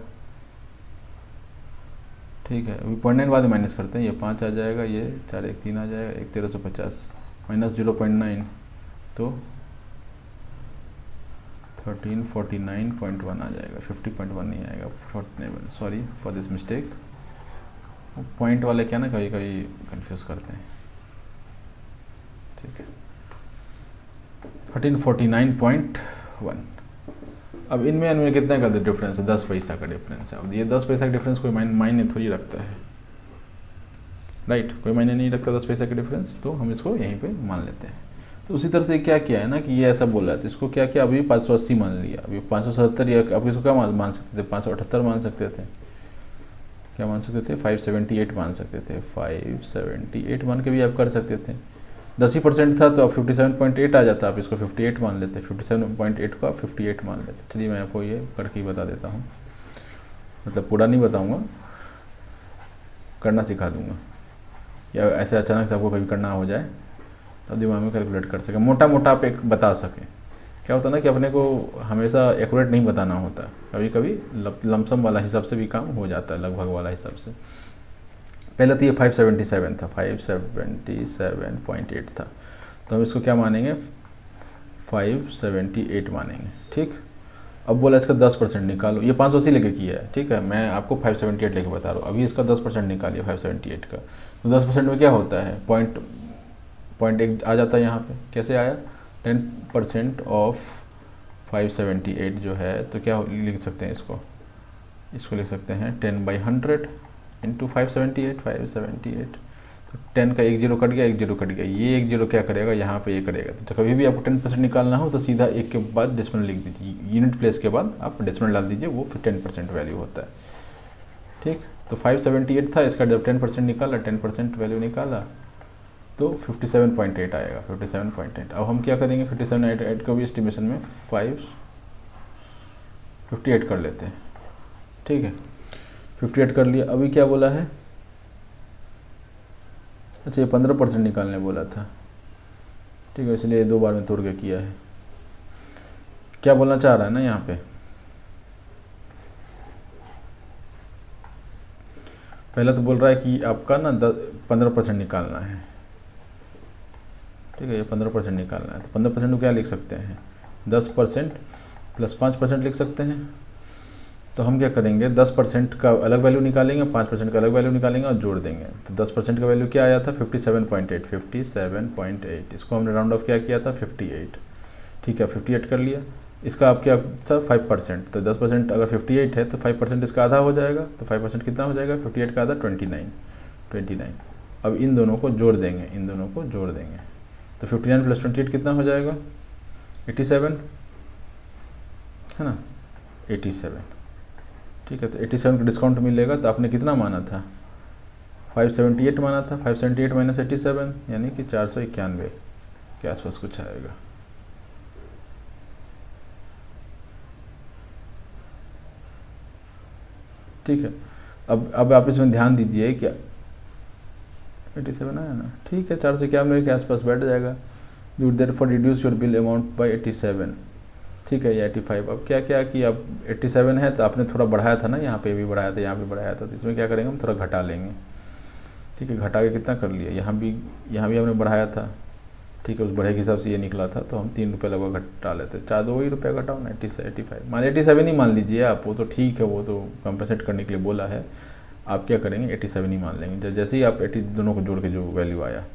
Speaker 1: ठीक है, अभी 0.9 बाद माइनस करते हैं, ये 5 आ जाएगा, ये 4 1 3 आ जाएगा, 1 1350 माइनस 0.9 तो 1349.1 आ जाएगा, 50.1 नहीं आएगा, 49, sorry for this mistake. Point वाले क्या ना कभी कभी कंफ्यूज करते हैं। ठीक है, 1349.1। अब इनमें कितने का डिफरेंस है, 10 पैसा का डिफरेंस है। अब ये 10 पैसा का डिफरेंस कोई मायने थोड़ी रखता है, राइट, कोई मायने नहीं रखता 10 पैसा का डिफरेंस, तो हम इसको यहीं पे मान लेते हैं। तो उसी तरह से क्या किया है ना कि ये ऐसा बोल रहा है, तो इसको क्या किया, अभी 580 मान लिया, अभी 577, या अब इसको क्या मान सकते थे, 578 मान सकते थे, क्या मान सकते थे, 578 मान सकते थे, 578 मान के भी आप कर सकते थे। 10% था तो अब 57.8 आ जाता, आप इसको 58 मान लेते, 57.8 को आप 58 मान लेते। चलिए मैं आपको ये करके बता देता हूँ, मतलब पूरा नहीं बताऊँगा, करना सिखा दूँगा, या ऐसे अचानक से आपको कभी करना हो जाए तो दिमाग में कैलकुलेट कर सकें, मोटा मोटा आप एक बता सकें। क्या होता है ना कि अपने को हमेशा एक्यूरेट नहीं बताना होता, कभी कभी लमसम वाला हिसाब से भी काम हो जाता है, लगभग वाला हिसाब से। पहले तो ये 577 था, 577.8 था, तो हम इसको क्या मानेंगे, 578 मानेंगे। ठीक, अब बोला इसका 10% निकालो, ये 580 लेके किया है, ठीक है, मैं आपको 578 लेके बता रहा हूँ। अभी इसका 10% निकालिए 578 का, तो 10% में क्या होता है, पॉइंट एक आ जाता है यहाँ पे। कैसे आया, 10% ऑफ 578 जो है, तो क्या लिख सकते हैं इसको लिख सकते हैं 10/100 इंटू 578, तो 10 का 1 जीरो कट गया, 1 जीरो कट गया, ये 1 जीरो क्या करेगा, यहाँ पे ये करेगा। तो कभी भी आपको 10% निकालना हो तो सीधा 1 के बाद डेसिमल लिख दीजिए, यूनिट प्लेस के बाद आप डेसिमल डाल दीजिए, वो फिर 10% वैल्यू होता है। ठीक, तो 578 था, इसका जब 10% निकाला, 10% वैल्यू निकाला तो 57.8 आएगा, 57.8। अब हम क्या करेंगे, 57.8 को भी एस्टिमेशन में 58 कर लेते हैं। ठीक है, 58 कर लिया। अभी क्या बोला है, अच्छा ये 15% निकालने बोला था। ठीक है, इसलिए 2 बार में तोड़ के किया है। क्या बोलना चाह रहा है ना यहाँ पे, पहला तो बोल रहा है कि आपका ना 15% निकालना है। ठीक है, ये 15% निकालना है। तो 15% को क्या लिख सकते हैं, 10% प्लस 5% लिख सकते हैं। तो हम क्या करेंगे, 10% का अलग वैल्यू निकालेंगे, 5% का अलग वैल्यू निकालेंगे और जोड़ देंगे। तो 10% का वैल्यू क्या आया था, 57.8। इसको हमने राउंड ऑफ क्या किया था, 58। ठीक है, 58 कर लिया। इसका आप क्या था, 5%। तो 10% अगर 58 है तो 5% इसका आधा हो जाएगा। तो 5% कितना हो जाएगा, 58 का आधा 29। अब इन दोनों को जोड़ देंगे, इन दोनों को जोड़ देंगे। तो 59 प्लस 28 कितना हो जाएगा, 87 है ना, 87। ठीक है, तो 87 का डिस्काउंट मिलेगा। तो आपने कितना माना था, 578 माना था। 578 माइनस 87 यानी कि 491 के आसपास कुछ आएगा। ठीक है, अब आप इसमें ध्यान दीजिए कि 87 आया ना, ठीक है, 491 के आसपास बैठ जाएगा। You therefore reduce your bill amount by 87। ठीक है, ये 85। अब क्या क्या कि अब 87 है तो आपने थोड़ा बढ़ाया था ना, यहाँ पे भी बढ़ाया था, यहाँ पे बढ़ाया था। तो इसमें क्या करेंगे, हम थोड़ा घटा लेंगे। ठीक है, घटा के कितना कर लिया, यहाँ भी हमने बढ़ाया था। ठीक है, उस बढ़े के हिसाब से ये निकला था, तो हम 3 रुपये लगभग घटा लेते। 2 ही रुपये घटाओ ना, 85 मान 87 ही मान लीजिए आप, वो तो ठीक है, वो तो कंपनसेट करने के लिए बोला है। आप क्या करेंगे, 87 ही मान लेंगे। जैसे ही आप 80 दोनों को जोड़ के जो वैल्यू आया,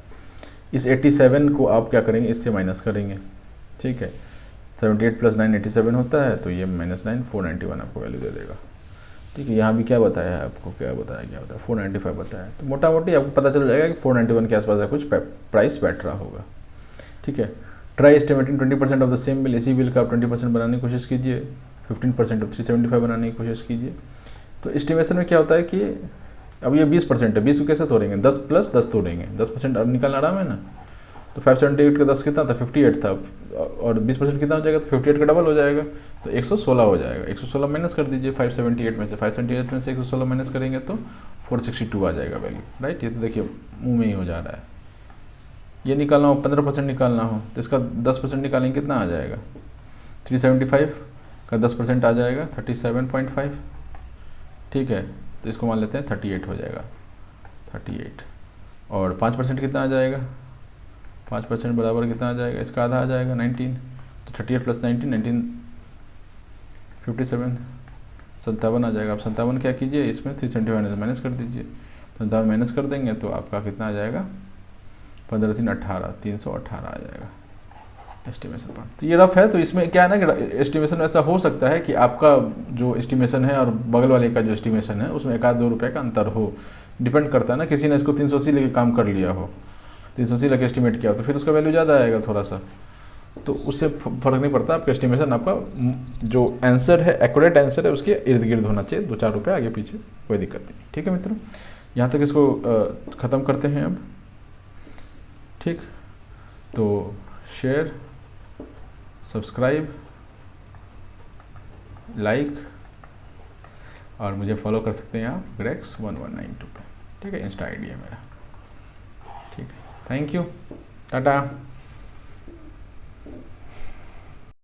Speaker 1: इस 87 को आप क्या करेंगे, इससे माइनस करेंगे। ठीक है, 78 प्लस 9 87 होता है, तो ये -9 491 आपको वैल्यू दे देगा। ठीक है, यहाँ भी क्या बताया है आपको, क्या बताया 495 बताया। तो मोटा मोटी आपको पता चल जाएगा कि 491 के आसपास कुछ प्राइस बैठ रहा होगा। ठीक है, try estimating 20% of the same bill. इसी बिल का आप 20% बनाने की कोशिश कीजिए, 15% ऑफ 375 बनाने की कोशिश कीजिए। तो एस्टिमेशन में क्या होता है कि अब ये 20% है, 20 को कैसे तोड़ेंगे, 10 प्लस 10 तोड़ेंगे, 10% निकालना आराम है ना। तो 578 का 10 कितना था, 58 था, और 20% कितना हो जाएगा, तो 58 का डबल हो जाएगा, तो 116 हो जाएगा। 116 माइनस कर दीजिए 578 में से, 578 में से 116 माइनस करेंगे तो 462 आ जाएगा वैल्यू, राइट। ये तो देखिए मुँह में ही हो जा रहा है। ये निकालना हो, 15% निकालना हो, तो इसका 10% निकालेंगे, कितना आ जाएगा, 375 का 10% आ जाएगा 37.5। ठीक है, तो इसको मान लेते हैं 38 हो जाएगा, 38। और 5% कितना आ जाएगा, 5% बराबर कितना आ जाएगा, इसका आधा आ जाएगा 19। तो 38 प्लस 19 57 57 आ जाएगा। आप 57 क्या कीजिए, इसमें 375 माइनस कर दीजिए। 57 माइनस कर देंगे तो आपका कितना आ जाएगा, 15 3 18 318 आ जाएगा एस्टिमेशन पर। तो ये रफ है। तो इसमें क्या है ना कि एस्टिमेशन ऐसा हो सकता है कि आपका जो एस्टिमेशन है और बगल वाले का जो एस्टिमेशन है उसमें 1-2 रुपये का अंतर हो। डिपेंड करता है ना, किसी ने इसको 380 लेके काम कर लिया हो, 380 लेके एस्टिमेट किया हो, तो फिर उसका वैल्यू ज़्यादा आएगा थोड़ा सा। तो उससे फ़र्क नहीं पड़ता, आपका एस्टिमेशन आपका जो आंसर है, एक्यूरेट आंसर है, उसके इर्द गिर्द होना चाहिए। 2-4 रुपये आगे पीछे कोई दिक्कत नहीं। ठीक है मित्रों, यहाँ तक इसको ख़त्म करते हैं अब। ठीक, तो शेयर, सब्सक्राइब, लाइक और मुझे फॉलो कर सकते हैं आप grex1192 पे। ठीक है, इंस्टा आईडी है मेरा। ठीक है, थैंक यू, टाटा।